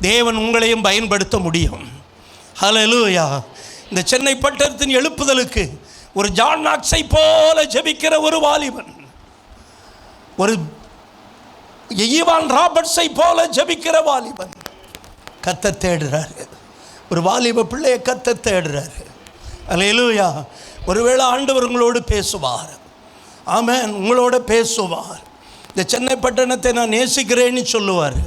தேவன் உங்களையும் பயன்படுத்த முடியும். ஹல்லேலூயா. இந்த சென்னை பட்டணத்தின் எழுப்புதலுக்கு ஒரு ஜான் நாக்ஸை போல ஜெபிக்கிற ஒரு வாலிபன், ஒரு ஈவான் ராபர்ட்ஸை போல ஜெபிக்கிற வாலிபன் கர்த்தர் தேடுறாரு. ஒரு வாலிப பிள்ளையை கர்த்தர் தேடுறாரு. ஹல்லேலூயா. ஒருவேளை ஆண்டவர் உங்களோடு பேசுவார். ஆமென், உங்களோட பேசுவார். இந்த சென்னை பட்டணத்தை நான் நேசிக்கிறேன்னு சொல்லுவார்.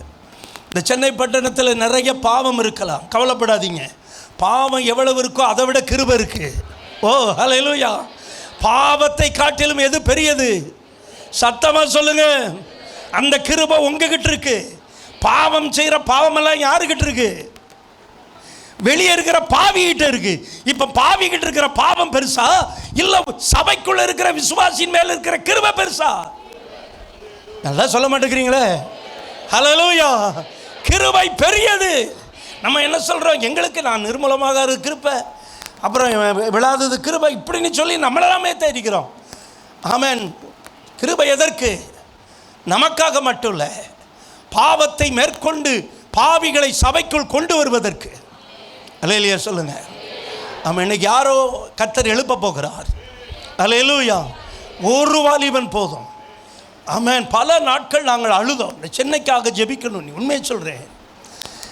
இந்த சென்னை பட்டணத்தில் நிறைய பாவம் இருக்கலாம், கவலைப்படாதீங்க. பாவம் எவ்வளவு இருக்கோ அதை விட கிருபை இருக்கு. ஓ ஹல்லேலூயா. பாவத்தை காட்டிலும் எது பெரியது? சத்தமா சொல்லுங்க. அந்த கிருபை உங்ககிட்ட இருக்கு. பாவம் செய்கிற பாவமெல்லாம் யாருக்கிட்ட இருக்கு? வெளியே இருக்கிற பாவிகிட்ட இருக்கு. இப்ப பாவிகிட்ட இருக்கிற பாவம் பெருசா இல்ல சபைக்குள்ள இருக்கிற விசுவாசியின் மேல இருக்கிற கிருபை பெருசா? நல்லா சொல்ல மாட்டேங்கிறீங்களே. ஹல்லேலூயா. கிருபை பெரியது. நம்ம என்ன சொல்றோம்? எங்களுக்கு நான் நிர்மூலமாக கிருபை, அப்புறம் விழாதது கிருபை, இப்படின்னு சொல்லி நம்மளெல்லாமே தேடிக்கிறோம். ஆமென். கிருபை எதற்கு? நமக்காக மட்டும் இல்லை, பாவத்தை மேற்கொண்டு பாவிகளை சபைக்குள் கொண்டு வருவதற்கு. அல்லேலூயா சொல்லுங்க. நம்ம இன்னைக்கு யாரோ கர்த்தர் எழுப்ப போகிறார். அல்லேலூயா. ஒரு வாலிபன் போதும். ஆமென். பல நாட்கள் நாங்கள் அழுதோம், சென்னைக்காக ஜெபிக்கணும். உண்மையை சொல்கிறேன்.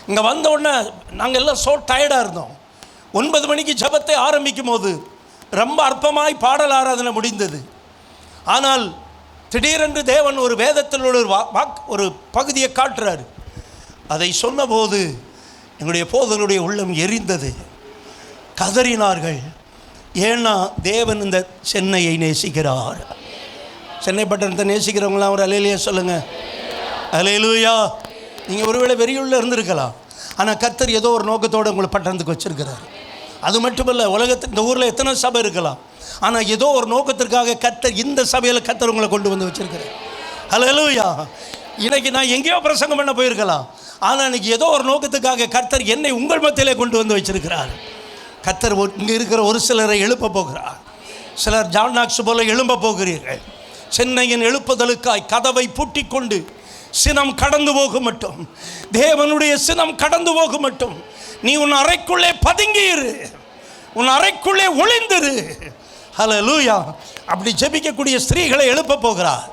இங்கே வந்த உடனே நாங்கள் எல்லாம் ஸோ டயர்டாக இருந்தோம். 9 மணிக்கு ஜெபத்தை ஆரம்பிக்கும் போது ரொம்ப அற்பமாய் பாடல் ஆராதனை முடிந்தது. ஆனால் திடீரென்று தேவன் ஒரு வேதத்தில் ஒரு பகுதியை காட்டுறார். அதை சொன்னபோது எங்களுடைய போதகருடைய உள்ளம் எரிந்தது, கதறினார்கள். ஏன்னா தேவன் இந்த சென்னையை நேசிக்கிறார். சென்னை பட்டணத்தை நேசிக்கிறவங்களாம் ஒரு அல்லேலூயா சொல்லுங்க. அல்லேலூயா. நீங்கள் ஒருவேளை வெறியுள்ள இருந்திருக்கலாம், ஆனால் கர்த்தர் ஏதோ ஒரு நோக்கத்தோடு உங்களை பட்டணத்துக்கு வச்சிருக்கிறார். அது மட்டுமல்ல, உலகத்தில் இந்த ஊரில் எத்தனை சபை இருக்கலாம், ஆனால் ஏதோ ஒரு நோக்கத்திற்காக கர்த்தர் இந்த சபையில் கர்த்தர் உங்களை கொண்டு வந்து வச்சிருக்கிறார். அல்லேலூயா. இன்னைக்கு நான் எங்கேயோ பிரசங்கம் பண்ண போயிருக்கலாம், ஆனால் இன்னைக்கு ஏதோ ஒரு நோக்கத்துக்காக கர்த்தர் என்னை உங்கள் மத்தியிலே கொண்டு வந்து வச்சிருக்கிறார். கர்த்தர் இங்கே இருக்கிற ஒரு சிலரை எழுப்ப போகிறார். சிலர் ஜான் நாக்ஸ் போல எழும்ப போகிறீர்கள். சென்னையின் எழுப்புதலுக்காய் கதவை பூட்டி கொண்டு சினம் கடந்து போக மட்டும், தேவனுடைய சினம் கடந்து போக மட்டும் நீ உன் அறைக்குள்ளே பதுங்கியிரு, உன் அறைக்குள்ளே ஒளிந்திரு. ஹல்லேலூயா. அப்படி ஜெபிக்கக்கூடிய ஸ்திரீகளை எழுப்ப போகிறார்.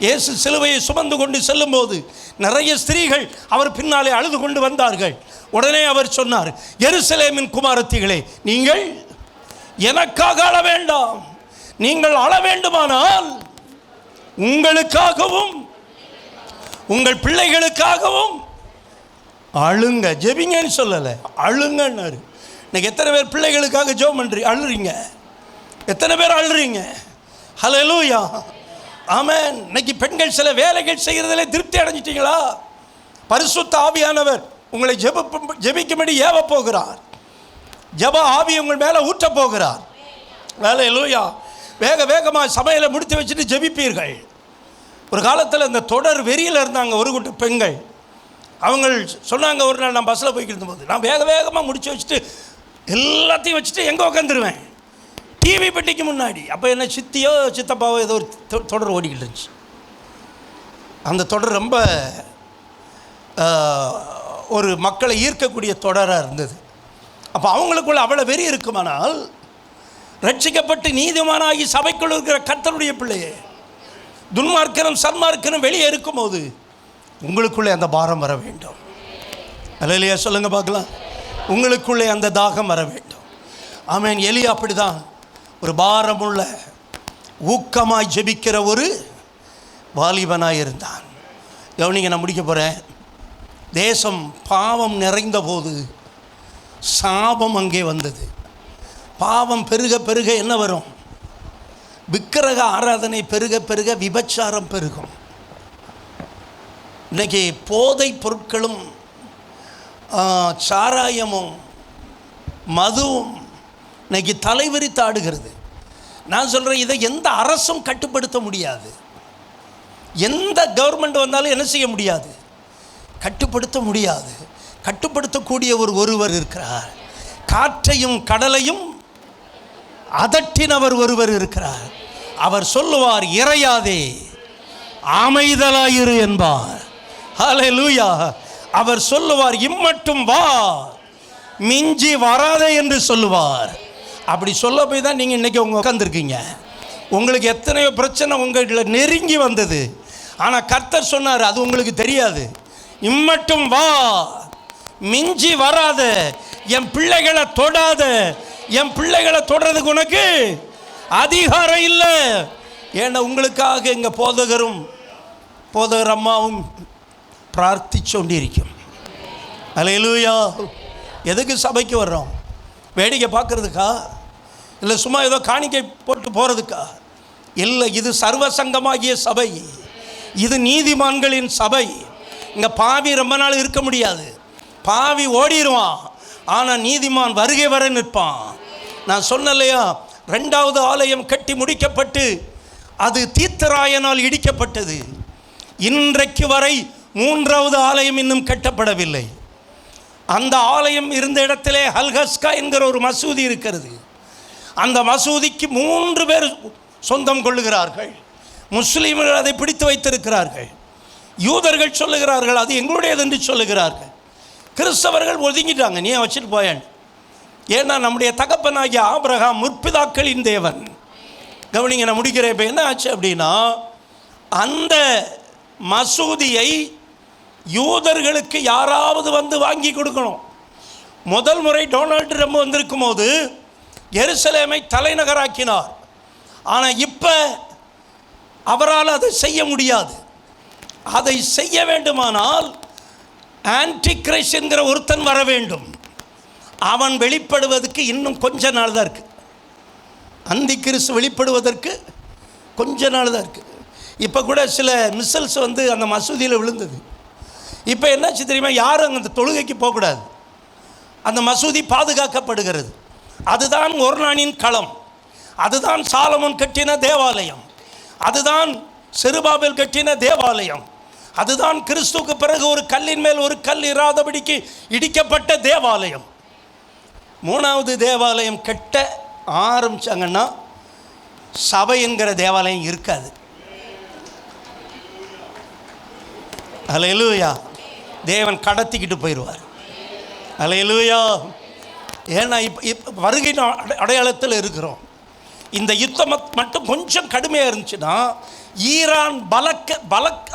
இயேசு சிலுவையை சுமந்து கொண்டு செல்லும் போது நிறைய ஸ்திரீகள் அவர் பின்னாலே அழுது கொண்டு வந்தார்கள். உடனே அவர் சொன்னார், எருசலேமின் குமாரத்திகளே, நீங்கள் எனக்காக அழ வேண்டாம். நீங்கள் அழ வேண்டுமானால் உங்களுக்காகவும் உங்கள் பிள்ளைகளுக்காகவும் அழுங்க. ஜெபிங்கன்னு சொல்லலை, அழுங்கன்னாரு. இன்னைக்கு எத்தனை பேர் பிள்ளைகளுக்காக ஜெபம் அழுறீங்க? எத்தனை பேர் அழுறீங்க? ஹல்லேலூயா. ஆமென். இன்னைக்கு பெண்கள் சில வேலைகள் செய்கிறதிலே திருப்தி அடைஞ்சிட்டீங்களா? பரிசுத்த ஆவியானவர் உங்களை ஜெபிக்கும்படி ஏவ போகிறார். ஜெப ஆவி உங்கள் மேலே ஊற்ற போகிறார். ஹல்லேலூயா. வேக வேகமாக சமையலை முடித்து வச்சுட்டு ஜெபிப்பீர்கள். ஒரு காலத்தில் இந்த தொடர் வெறியில் இருந்தாங்க ஒரு கூட்டம் பெண்கள். அவங்க சொன்னாங்க, ஒரு நாள் நான் பஸ்ஸில் போய்க்கிட்டு இருந்தபோது நான் வேக வேகமாக முடிச்சு வச்சுட்டு எல்லாத்தையும் வச்சுட்டு எங்கே உட்காந்துருவேன், டிவி பெட்டிக்கு முன்னாடி. அப்போ என்ன சித்தியோ சித்தப்பாவோ ஏதோ ஒரு தொடர் ஓடிக்கிட்டு இருந்துச்சு. அந்த தொடர் ரொம்ப ஒரு மக்களை ஈர்க்கக்கூடிய தொடராக இருந்தது. அப்போ அவங்களுக்குள்ள அவ்வளோ வெறி இருக்குமானால், ரட்சிக்கப்பட்டு நீதிமானாகி சபைக்குள் இருக்கிற கர்த்தருடைய பிள்ளையே, துன்மார்க்கனும் சன்மார்க்கனும் வெளியே இருக்கும்போது உங்களுக்குள்ளே அந்த பாரம் வர வேண்டும். அல்லேலூயா சொல்லுங்க பார்க்கலாம். உங்களுக்குள்ளே அந்த தாகம் வர வேண்டும். ஆமென். எலியா அப்படிதான் ஒரு பாரமுள்ள ஊக்கமாய் ஜெபிக்கிற ஒரு வாலிபனாய் இருந்தான். கவனிங்க, நான் முடிக்க போகிறேன். தேசம் பாவம் நிறைந்த போது சாபம் அங்கே வந்தது. பாவம் பெருக பெருக என்ன வரும்? விக்கிரக ஆராதனை பெருக பெருக விபச்சாரம் பெருகும். இன்றைக்கி போதை பொருட்களும் சாராயமும் மதுவும் இன்னைக்கு தலைவிரித்து ஆடுகிறது. நான் சொல்கிறேன், இதை எந்த அரசும் கட்டுப்படுத்த முடியாது. எந்த கவர்மெண்ட் வந்தாலும் என்ன செய்ய முடியாது? கட்டுப்படுத்த முடியாது. கட்டுப்படுத்தக்கூடிய ஒருவர் இருக்கிறார். காற்றையும் கடலையும் அதட்டினவர் ஒருவர் இருக்கிறார். அவர் சொல்லுவார், இறையாதே அமைதலாயிரு என்பார். ஹல்லேலூயா. அவர் சொல்லுவார், இம்மட்டும் வா, மிஞ்சி வராதே என்று சொல்லுவார். அப்படி சொல்ல போய் தான் நீங்கள் இன்றைக்கி உட்காந்துருக்கீங்க. உங்களுக்கு எத்தனையோ பிரச்சனை உங்களில் நெருங்கி வந்தது. ஆனால் கர்த்தர் சொன்னார், அது உங்களுக்கு தெரியாது. இம்மட்டும் வா, மிஞ்சி வராத, என் பிள்ளைகளை தொடாத. என் பிள்ளைகளை தொடறதுக்கு உனக்கு அதிகாரம் இல்லை. ஏன்னா உங்களுக்காக எங்கள் போதகர் அம்மாவும் பிரார்த்திச்சு கொண்டிருக்கும். அல்லேலூயா. எதுக்கு சபைக்கு வர்றோம்? வேடிக்கை பார்க்குறதுக்கா? இல்லை சும்மா ஏதோ காணிக்கை போட்டு போகிறதுக்கா? இல்லை, இது சர்வசங்கமாகிய சபை, இது நீதிமான்களின் சபை. இங்கே பாவி ரொம்ப நாள் இருக்க முடியாது, பாவி ஓடிடுவான். ஆனால் நீதிமான் வருகை வர நிற்பான். நான் சொன்னலையா, 2வது ஆலயம் கட்டி முடிக்கப்பட்டு அது தீத்தராயனால் இடிக்கப்பட்டது. இன்றைக்கு வரை 3வது ஆலயம் இன்னும் கட்டப்படவில்லை. அந்த ஆலயம் இருந்த இடத்திலே ஹல்கஸ்கா என்கிற ஒரு மசூதி இருக்கிறது. அந்த மசூதிக்கு 3 பேர் சொந்தம் கொள்ளுகிறார்கள். முஸ்லீம்கள் அதை பிடித்து வைத்திருக்கிறார்கள். யூதர்கள் சொல்லுகிறார்கள் அது எங்களுடையது என்று சொல்லுகிறார்கள். கிறிஸ்தவர்கள் ஒதுங்கிட்டாங்க, நீ வச்சுட்டு போயான். ஏன்னா நம்முடைய தகப்பனாகிய ஆபிரகாம் முற்பிதாக்களின் தேவன். கவனிங்க, நான் முடிக்கிறேன். இப்போ என்ன ஆச்சு அப்படின்னா, அந்த மசூதியை யூதர்களுக்கு யாராவது வந்து வாங்கி கொடுக்கணும். முதல் முறை டொனால்டு ட்ரம்ப் வந்திருக்கும் போது எருசலேமை தலைநகராக்கினார். ஆனால் இப்போ அவரால் அதை செய்ய முடியாது. அதை செய்ய வேண்டுமானால் ஆன்டி கிரைஸ்ட் என்கிற ஒருத்தன் வர வேண்டும். அவன் வெளிப்படுவதற்கு இன்னும் கொஞ்ச நாள் தான் இருக்குது. அந்தி கிறிஸ்து வெளிப்படுவதற்கு கொஞ்ச நாள் தான் இருக்குது. இப்போ கூட சில மிசல்ஸ் வந்து அந்த மசூதியில் விழுந்தது. இப்போ என்னாச்சு தெரியுமா? யாரும் அந்த தொழுகைக்கு போகக்கூடாது. அந்த மசூதி பாதுகாக்கப்படுகிறது. அதுதான் ஒர்னானின் களம், அதுதான் சாலமோன் கட்டின தேவாலயம், அதுதான் செருபாபேல் கட்டின தேவாலயம், அதுதான் கிறிஸ்துவுக்கு பிறகு ஒரு கல்லின் மேல் ஒரு கல் இராதபடிக்கு இடிக்கப்பட்ட தேவாலயம். 3வது தேவாலயம் கட்ட ஆரம்பித்தாங்கன்னா சபை என்கிற தேவாலயம் இருக்காது. அல்லேலூயா. தேவன் கடத்திக்கிட்டு போயிடுவார். அல்லேலூயா. ஏன்னா இப்போ வருகையின் அடையாளத்தில் இருக்கிறோம். இந்த யுத்தம் மட்டும் கொஞ்சம் கடுமையாக இருந்துச்சுன்னா ஈரான்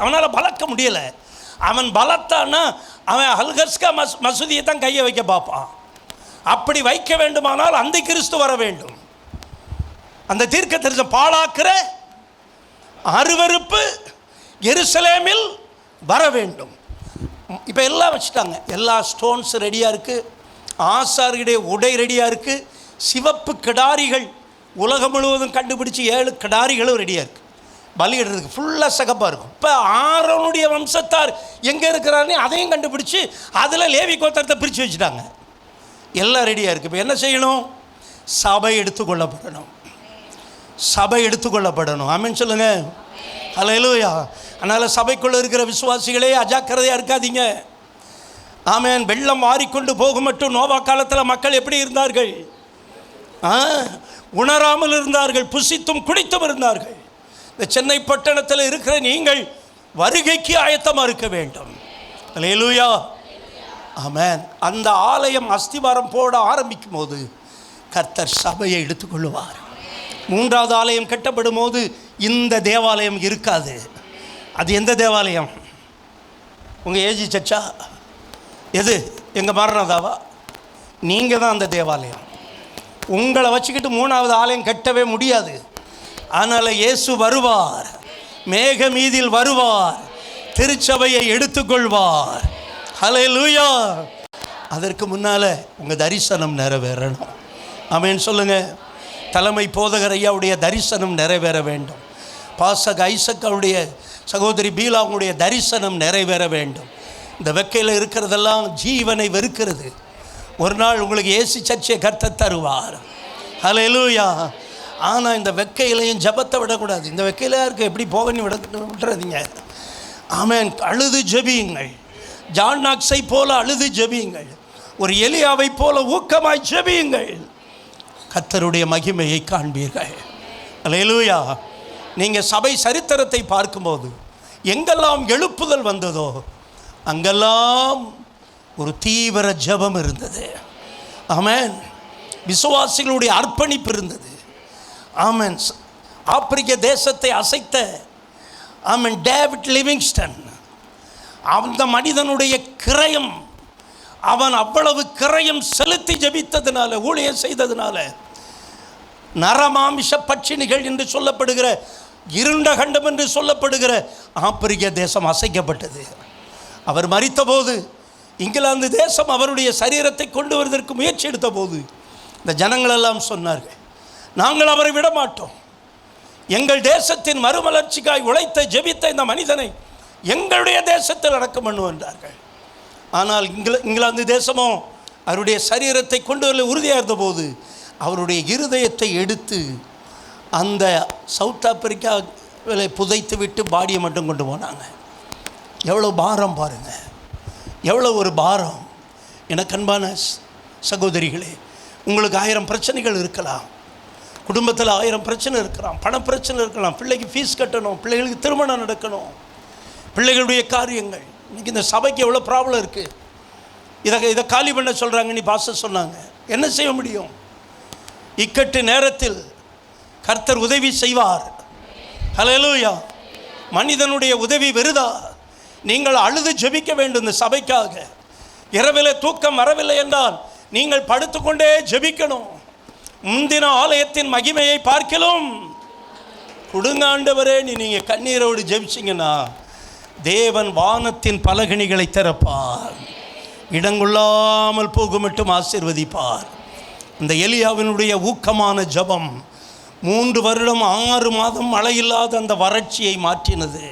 அவனால் பலக்க முடியலை. அவன் பலத்தான்னா அவன் அல்கஸ்கா மசூதியை தான் கையை வைக்க பார்ப்பான். அப்படி வைக்க வேண்டுமானால் அந்த கிறிஸ்து வர வேண்டும். அந்த தீர்க்க தரிசனம் பாழாக்கிற அருவருப்பு எருசலேமில் வர வேண்டும். இப்போ எல்லாம் வச்சுட்டாங்க, எல்லா ஸ்டோன்ஸ் ரெடியாக இருக்குது, ஆசாரியுடைய உடை ரெடியாக இருக்குது, சிவப்பு கிடாரிகள் உலகம் முழுவதும் கண்டுபிடிச்சி 7 கிடாரிகளும் ரெடியாக இருக்குது. பலியிடுறதுக்கு ஃபுல்லாக சிகப்பாக இருக்கும். இப்போ ஆரோனுடைய வம்சத்தார் எங்கே இருக்கிறாருன்னு அதையும் கண்டுபிடிச்சி அதில் லேவி கோத்திரத்தை பிரித்து வச்சுட்டாங்க. எல்லாம் ரெடியாக இருக்குது. இப்போ என்ன செய்யணும்? சபை எடுத்துக்கொள்ளப்படணும். சபை எடுத்துக்கொள்ளப்படணும். ஆமென் சொல்லுங்கள். அல்லேலூயா. அதனால் சபைக்குள்ளே இருக்கிற விசுவாசிகளே அஜாக்கிரதையாக இருக்காதீங்க. ஆமென். வெள்ளம் மாறிக்கொண்டு போகும் மட்டும் நோவா காலத்தில் மக்கள் எப்படி இருந்தார்கள்? உணராமல் இருந்தார்கள், புசித்தும் குடித்தும் இருந்தார்கள். இந்த சென்னை பட்டணத்தில் இருக்கிற நீங்கள் வருகைக்கு ஆயத்தமாக இருக்க வேண்டும். அல்லேலூயா. ஆமென். அந்த ஆலயம் அஸ்திவாரம் போட ஆரம்பிக்கும் போது கர்த்தர் சபையை எடுத்துக்கொள்ளுவார். 3வது ஆலயம் கட்டப்படும் போது இந்த தேவாலயம் இருக்காது. அது எந்த தேவாலயம்? உங்கள் ஏஜி சர்ச்சா? எது? எங்கள் மாரநாதாவா? நீங்கள் தான் அந்த தேவாலயம். உங்களை வச்சுக்கிட்டு 3வது ஆலயம் கட்டவே முடியாது. அதனால் இயேசு வருவார், மேக மீதில் வருவார், திருச்சபையை எடுத்துக்கொள்வார். ஹல்லேலூயா. அதற்கு முன்னால் உங்கள் தரிசனம் நிறைவேறணும். ஆமென் சொல்லுங்கள். தலைமை போதகர் ஐயாவுடைய தரிசனம் நிறைவேற வேண்டும். பாசக ஐசக் அவருடைய சகோதரி பீலாவுடைய தரிசனம் நிறைவேற வேண்டும். இந்த வெக்கையில் இருக்கிறதெல்லாம் ஜீவனை வெறுக்கிறது. ஒரு நாள் உங்களுக்கு ஏசி சர்ச்சை கர்த்தர் தருவார். ஹல்லேலூயா. ஆனால் இந்த வெக்கையிலையும் ஜபத்தை விடக்கூடாது. இந்த வெக்கையில் யாருக்கு எப்படி போகன்னு விட்டுறாதீங்க. ஆமென். அழுது ஜெபியுங்கள். ஜான் நாக்ஸை போல அழுது ஜெபியுங்கள். ஒரு எலியாவை போல ஊக்கமாய் ஜெபியுங்கள். கர்த்தருடைய மகிமையை காண்பீர்கள். அல்லேலூயா. நீங்கள் சபை சரித்திரத்தை பார்க்கும்போது எங்கெல்லாம் எழுப்புதல் வந்ததோ அங்கெல்லாம் ஒரு தீவிர ஜெபம் இருந்தது. ஆமென். விசுவாசிகளுடைய அர்ப்பணிப்பு இருந்தது. ஆமென். ஆப்பிரிக்க தேசத்தை அசைத்த ஆமென் டேவிட் லிவிங்ஸ்டன், அந்த மனிதனுடைய கிரயம், அவன் அவ்வளவு கிரயம் செலுத்தி ஜெபித்ததுனால, ஊழியம் செய்ததுனால நரமாமிஷ பட்சினிகள் என்று சொல்லப்படுகிற இருண்ட கண்டம் என்று சொல்லப்படுகிற ஆப்பிரிக்க தேசம் அசைக்கப்பட்டது. அவர் மரித்தபோது இங்கிலாந்து தேசம் அவருடைய சரீரத்தை கொண்டு வருவதற்கு முயற்சி எடுத்த போது இந்த ஜனங்களெல்லாம் சொன்னார்கள், நாங்கள் அவரை விட மாட்டோம். எங்கள் தேசத்தின் மறுமலர்ச்சிக்காய் உழைத்த ஜெபித்த இந்த மனிதனை எங்களுடைய தேசத்தில் அடக்கம் பண்ணுவோம் என்றார்கள். ஆனால் இங்கிலாந்து தேசமோ அவருடைய சரீரத்தை கொண்டு வர உறுதியாக இருந்தபோது அவருடைய இருதயத்தை எடுத்து அந்த சவுத் ஆப்பிரிக்காவில் புதைத்து விட்டு பாடியை மட்டும் கொண்டு போனாங்க. எவ்வளோ பாரம் பாருங்கள், எவ்வளோ ஒரு பாரம். எனக்கு அன்பான சகோதரிகளே, உங்களுக்கு 1000 பிரச்சனைகள் இருக்கலாம், குடும்பத்தில் 1000 பிரச்சனை இருக்கலாம், பணப்பிரச்சனை இருக்கலாம், பிள்ளைக்கு ஃபீஸ் கட்டணும், பிள்ளைகளுக்கு திருமணம் நடக்கணும், பிள்ளைகளுடைய காரியங்கள். இன்றைக்கி இந்த சபைக்கு எவ்வளோ ப்ராப்ளம் இருக்குது. இதை காலி பண்ண சொல்கிறாங்க, நீ பாஸ்டர் சொன்னாங்க. என்ன செய்ய முடியும்? இக்கட்டு நேரத்தில் கர்த்தர் உதவி செய்வார். ஹல்லேலூயா. மனிதனுடைய உதவி வெறுதா? நீங்கள் அழுது ஜெபிக்க வேண்டும் இந்த சபைக்காக. இரவிலே தூக்கம் வரவில்லை என்றால் நீங்கள் படுத்துக்கொண்டே ஜெபிக்கணும். முந்தின ஆலயத்தின் மகிமையை பார்க்கலாம். கொடுங்காண்டவரே, நீங்கள் கண்ணீரோடு ஜெபிச்சிங்கன்னா தேவன் வானத்தின் பலகணிகளை திறப்பார், இடங்கொள்ளாமல் போக மட்டும் ஆசீர்வதிப்பார். இந்த எலியாவினுடைய ஊக்கமான ஜெபம் 3 வருடம் 6 மாதம் மழை இல்லாத அந்த வறட்சியை மாற்றினது.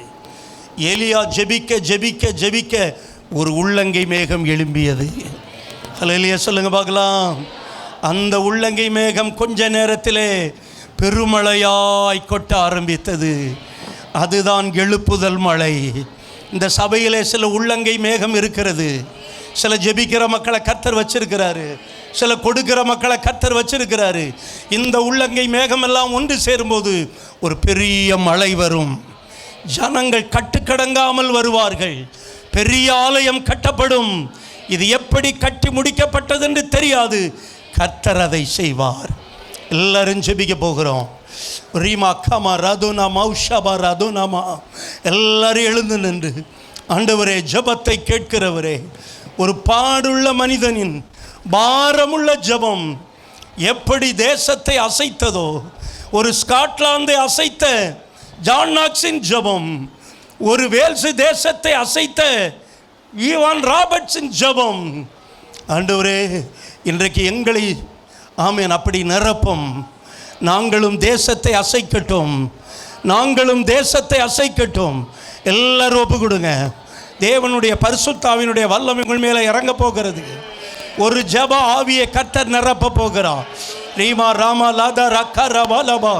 எலியா ஜெபிக்க ஜெபிக்க ஜெபிக்க ஒரு உள்ளங்கை மேகம் எழும்பியது. ஹல்லேலூயா சொல்லுங்க பார்க்கலாம். அந்த உள்ளங்கை மேகம் கொஞ்ச நேரத்திலே பெருமழையாய் கொட்ட ஆரம்பித்தது. அதுதான் எழுப்புதல் மழை. இந்த சபையிலே சில உள்ளங்கை மேகம் இருக்கிறது. சில ஜெபிக்கிற மக்களை கர்த்தர் வச்சிருக்கிறாரு, சில கொடுக்கிற மக்களை கர்த்தர் வச்சிருக்கிறாரு. இந்த உள்ளங்கை மேகம் எல்லாம் ஒன்று சேரும்போது ஒரு பெரிய மழை வரும். ஜனங்கள் கட்டுக்கடங்காமல் வருவார்கள். பெரிய ஆலயம் கட்டப்படும். இது எப்படி கட்டி முடிக்கப்பட்டது என்று தெரியாது, கர்த்தர் அதை செய்வார். எல்லாரும் ஜெபிக்க போகிறோம். ரீமா கமா ரதுனா மௌஷபா ரதுனாமா. எல்லாரும் எழுந்து நின்று, ஆண்டவரே, ஜெபத்தை கேட்கிறவரே, ஒரு பாடுள்ள மனிதனின் பாரமுள்ள ஜெபம் எப்படி தேசத்தை அசைத்ததோ, ஒரு ஸ்காட்லாந்தை அசைத்த ஜான் நாக்ஸின் ஜெபம், ஒரு வேல்ஸ் தேசத்தை அசைத்த ஈவான் ராபர்ட்ஸின் ஜெபம், ஆண்டவரே இன்றைக்கு எங்களை ஆமேன் அப்படி நிரப்பும். நாங்களும் தேசத்தை அசைக்கட்டும், நாங்களும் தேசத்தை அசைக்கட்டும். எல்லாரும் ஒப்பு கொடுங்க. தேவனுடைய பரிசுத்தாவினுடைய வல்லமை உங்கள் மேலே இறங்க போகிறது. ஒரு ஜெப ஆவியை கர்த்தர் நிரப்ப போகிறார். ரீமா ராமா லாதா ரக்கா ரபா லபா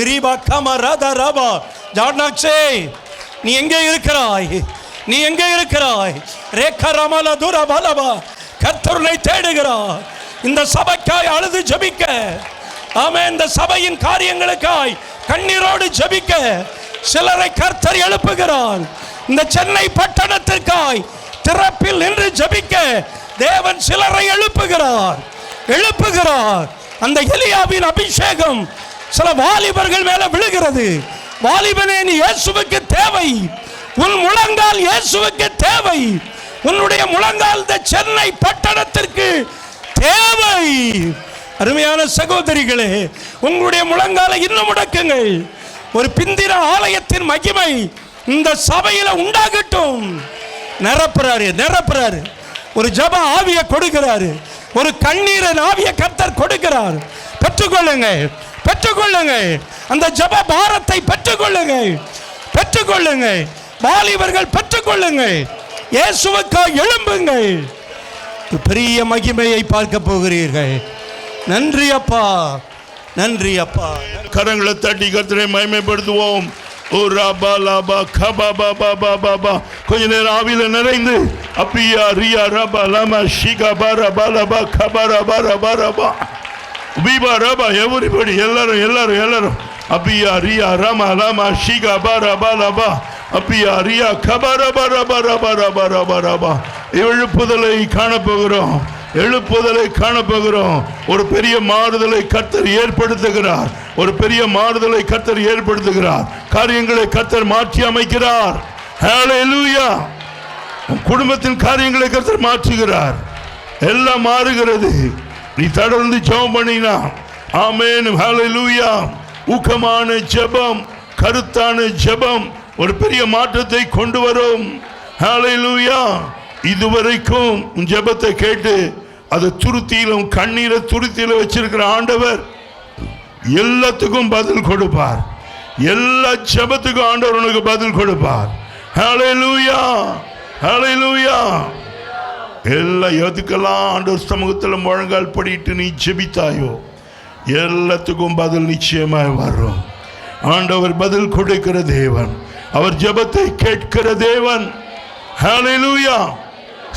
ரீபா கமா ராதா ரபா. ஜானாக்ஸே, நீ எங்கே இருக்கிறாய்? நீ எங்கே இருக்கிறாய்? ரேக்கா ராமாலா தூரா பாலபா. கர்த்தரை தேடுகிறார். இந்த சபைக்காய் அழுது ஜெபிக்க, ஆமென், இந்த சபையின் காரியங்களுக்காய் கண்ணீரோடு ஜெபிக்க சிலரை கர்த்தர் எழுப்புகிறார். இந்த சென்னை பட்டணத்திற்காய் திறப்பில் நின்று ஜெபிக்க தேவன் சிலரை எழுப்புகிறார். அந்த எலியாவின் அபிஷேகம் சில வாலிபர்கள் மேல விழுகிறது. வாலிபனே, நீ இயேசுவுக்கு தேவை. உன் முழங்கால் இயேசுவுக்கு தேவை. உன்னுடைய முழங்கால் இந்த சென்னை பட்டணத்திற்கு தேவை. அருமையான சகோதரிகளே, உங்களுடைய முழங்காலை இன்னும் முடக்குங்கள். ஒரு பிந்தின ஆலயத்தின் மகிமை இந்த சபையில உண்டாகட்டும். நிரப்புறாரு. ஒரு ஜப ஆவியை கொடுக்கிறாரு. ஒரு கண்ணீரின் ஆவியை கர்த்தர் கொடுக்கிறார். பெற்றுக்கொள்ளுங்க. அந்த ஜப பாரத்தை பெற்றுக்கொள்ளுங்க. வாலிபர்கள் பெற்றுக்கொள்ளுங்கள். இயேசுவுக்காக எழும்புங்கள். பெரிய மகிமையை பார்க்க போகிறீர்கள். நன்றி அப்பா. கரங்களை தட்டி கர்த்தரை மகிமைப்படுத்துவோம். கொஞ்ச நேரம் ஆவியில நிறைந்து அப்பியா ரியா ரபா லமா ஷிகா பாரா பாலபா கபாரா பாரா பாரபா பீபா ரபா. எவரிபடி எல்லாரும் அப்பியா ரியா ரமா லமா ஷிகா பாரா பாலபா அப்பியா ரியா கபாரா பாரா பாரா பாரா பாரா பாரபா. எழுப்புதலை காணப்போகிறோம். ஒரு பெரிய மாறுதலை கர்த்தர் ஏற்படுத்துகிறார். காரியங்களை கர்த்தர் மாற்றி அமைக்கிறார். ஹல்லேலூயா. குடும்பத்தின் காரியங்களை கர்த்தர் மாற்றுகிறார். எல்லாம் மாறுகிறது. நீ தொடர்ந்து ஜெபம் பண்ணினா ஆமென். ஹல்லேலூயா. ஊக்கமான ஜெபம் கருத்தான ஜெபம் ஒரு பெரிய மாற்றத்தை கொண்டு வரும். ஹல்லேலூயா. இதுவரைக்கும் உன் ஜெபத்தை கேட்டு அது துருத்தியிலும் கண்ணீரை துருத்தியில வச்சிருக்கிற ஆண்டவர் எல்லாத்துக்கும் பதில் கொடுப்பார். எல்லா ஜெபத்துக்கும் ஆண்டவர் உனக்கு பதில் கொடுப்பார். ஹல்லேலூயா, ஹல்லேலூயா. எல்லா எதுக்கெல்லாம் ஆண்டவர் சமூகத்தில் முழங்கால் படிட்டு நீ ஜெபித்தாயோ எல்லாத்துக்கும் பதில் நிச்சயமாய் வரும். ஆண்டவர் பதில் கொடுக்கிற தேவன், அவர் ஜெபத்தை கேட்கிற தேவன். ஹல்லேலூயா.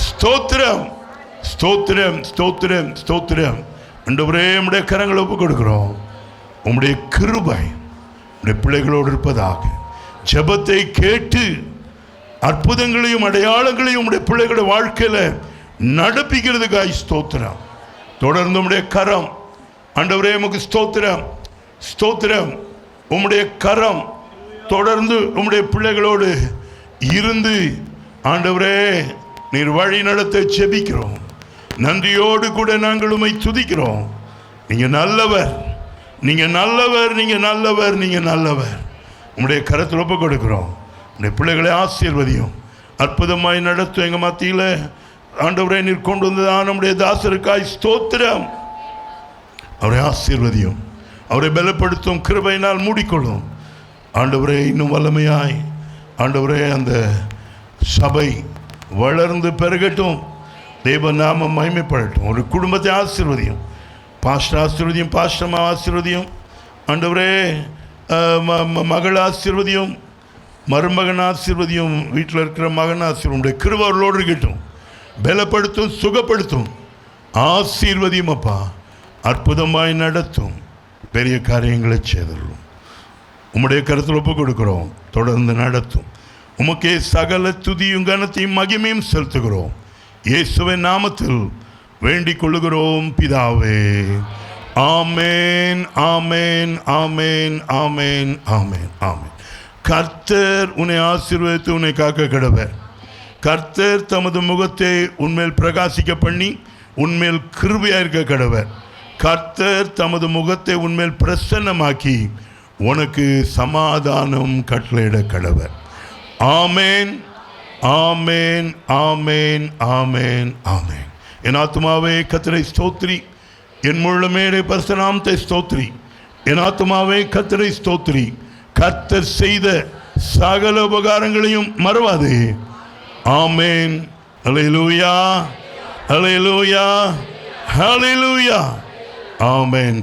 ஸ்தோத்திரம், ஸ்தோத்திரம், ஸ்தோத்திரம், ஸ்தோத்திரம். ஆண்டவரே உம்முடைய கரங்களை ஒப்புக் கொடுக்கிறோம். உம்முடைய கிருபை உம்முடைய பிள்ளைகளோடு இருப்பதாக. ஜெபத்தை கேட்டு அற்புதங்களையும் அடையாளங்களையும் உம்முடைய பிள்ளைகளுடைய வாழ்க்கையில நடப்பிக்கிறதுக்காய் ஸ்தோத்திரம். தொடர்ந்து உம்முடைய கரம் ஆண்டவரே உமக்கு ஸ்தோத்திரம், ஸ்தோத்திரம். உம்முடைய கரம் தொடர்ந்து உம்முடைய பிள்ளைகளோடு இருந்து ஆண்டவரே நீர் வழி நடத்த ஜெபிக்கிறோம். நன்றியோடு கூட நாங்கள் உம்மை துதிக்கிறோம். நீங்க நல்லவர், நீங்க நல்லவர், நீங்க நல்லவர், நீங்க நல்லவர். உம்முடைய கரத்தில் ஒப்புக் கொடுக்கிறோம். உம்முடைய பிள்ளைகளை ஆசீர்வதியும், அற்புதமாய் நடத்தும். எங்கள் மத்தியில் ஆண்டவரே நீர் கொண்டு வந்ததான் நம்முடைய தாசருக்காய் ஸ்தோத்திரம். அவரை ஆசீர்வதியும், அவரை பலப்படுத்தும், கிருபையினால் மூடிக்கொள்ளும். ஆண்டவரே இன்னும் வல்லமையாய் ஆண்டவரே அந்த சபை வளர்ந்து பெருகட்டும், தேவ நாமம் மகிமைப்படட்டும். ஒரு குடும்பத்தை ஆசீர்வதியும், பாஸ்டர் ஆசீர்வதியும், பாஸ்டர்மா ஆசீர்வதியும். ஆண்டவரே மகள் ஆசீர்வதியும், மருமகன் ஆசீர்வதியும், வீட்டில் இருக்கிற மகன் ஆசீர்வதியும். உடைய கிருபை அவர்களோடு இருக்கட்டும், பலப்படுத்தும், சுகப்படுத்தும், ஆசீர்வதியும். அப்பா அற்புதமாய் நடத்தும், பெரிய காரியங்களை செய்தரும். உம்முடைய கருத்தில் ஒப்புக் கொடுக்கிறோம். தொடர்ந்து நடத்தும். உமக்கே சகல துதியும் கனத்தையும் மகிமையும் செலுத்துகிறோம். இயேசுவின் நாமத்தில் வேண்டிக் கொள்ளுகிறோம் பிதாவே. ஆமேன், ஆமேன், ஆமேன், ஆமேன், ஆமேன், ஆமேன். கர்த்தர் உன்னை ஆசீர்வதித்து உன்னை காக்க கடவர். கர்த்தர் தமது முகத்தை உன்மேல் பிரகாசிக்க பண்ணி உன்மேல் கிருபையாக இருக்க கடவர். கர்த்தர் தமது முகத்தை உன்மேல் பிரசன்னமாக்கி உனக்கு சமாதானம் கட்டளையிட கடவர். ஆமேன், ஆமேன், ஆமேன், ஆமேன், ஆமேன். என் ஆத்துமாவே கர்த்தரை ஸ்தோத்திரி, என் முழுமே பரிசுநாமத்தை ஸ்தோத்திரி. என் ஆத்துமாவே கர்த்தரை ஸ்தோத்திரி, கர்த்தர் செய்த சகல உபகாரங்களையும் மறவாதே. ஆமேன். ஹல்லேலூயா, ஹல்லேலூயா, ஹல்லேலூயா. ஆமேன்.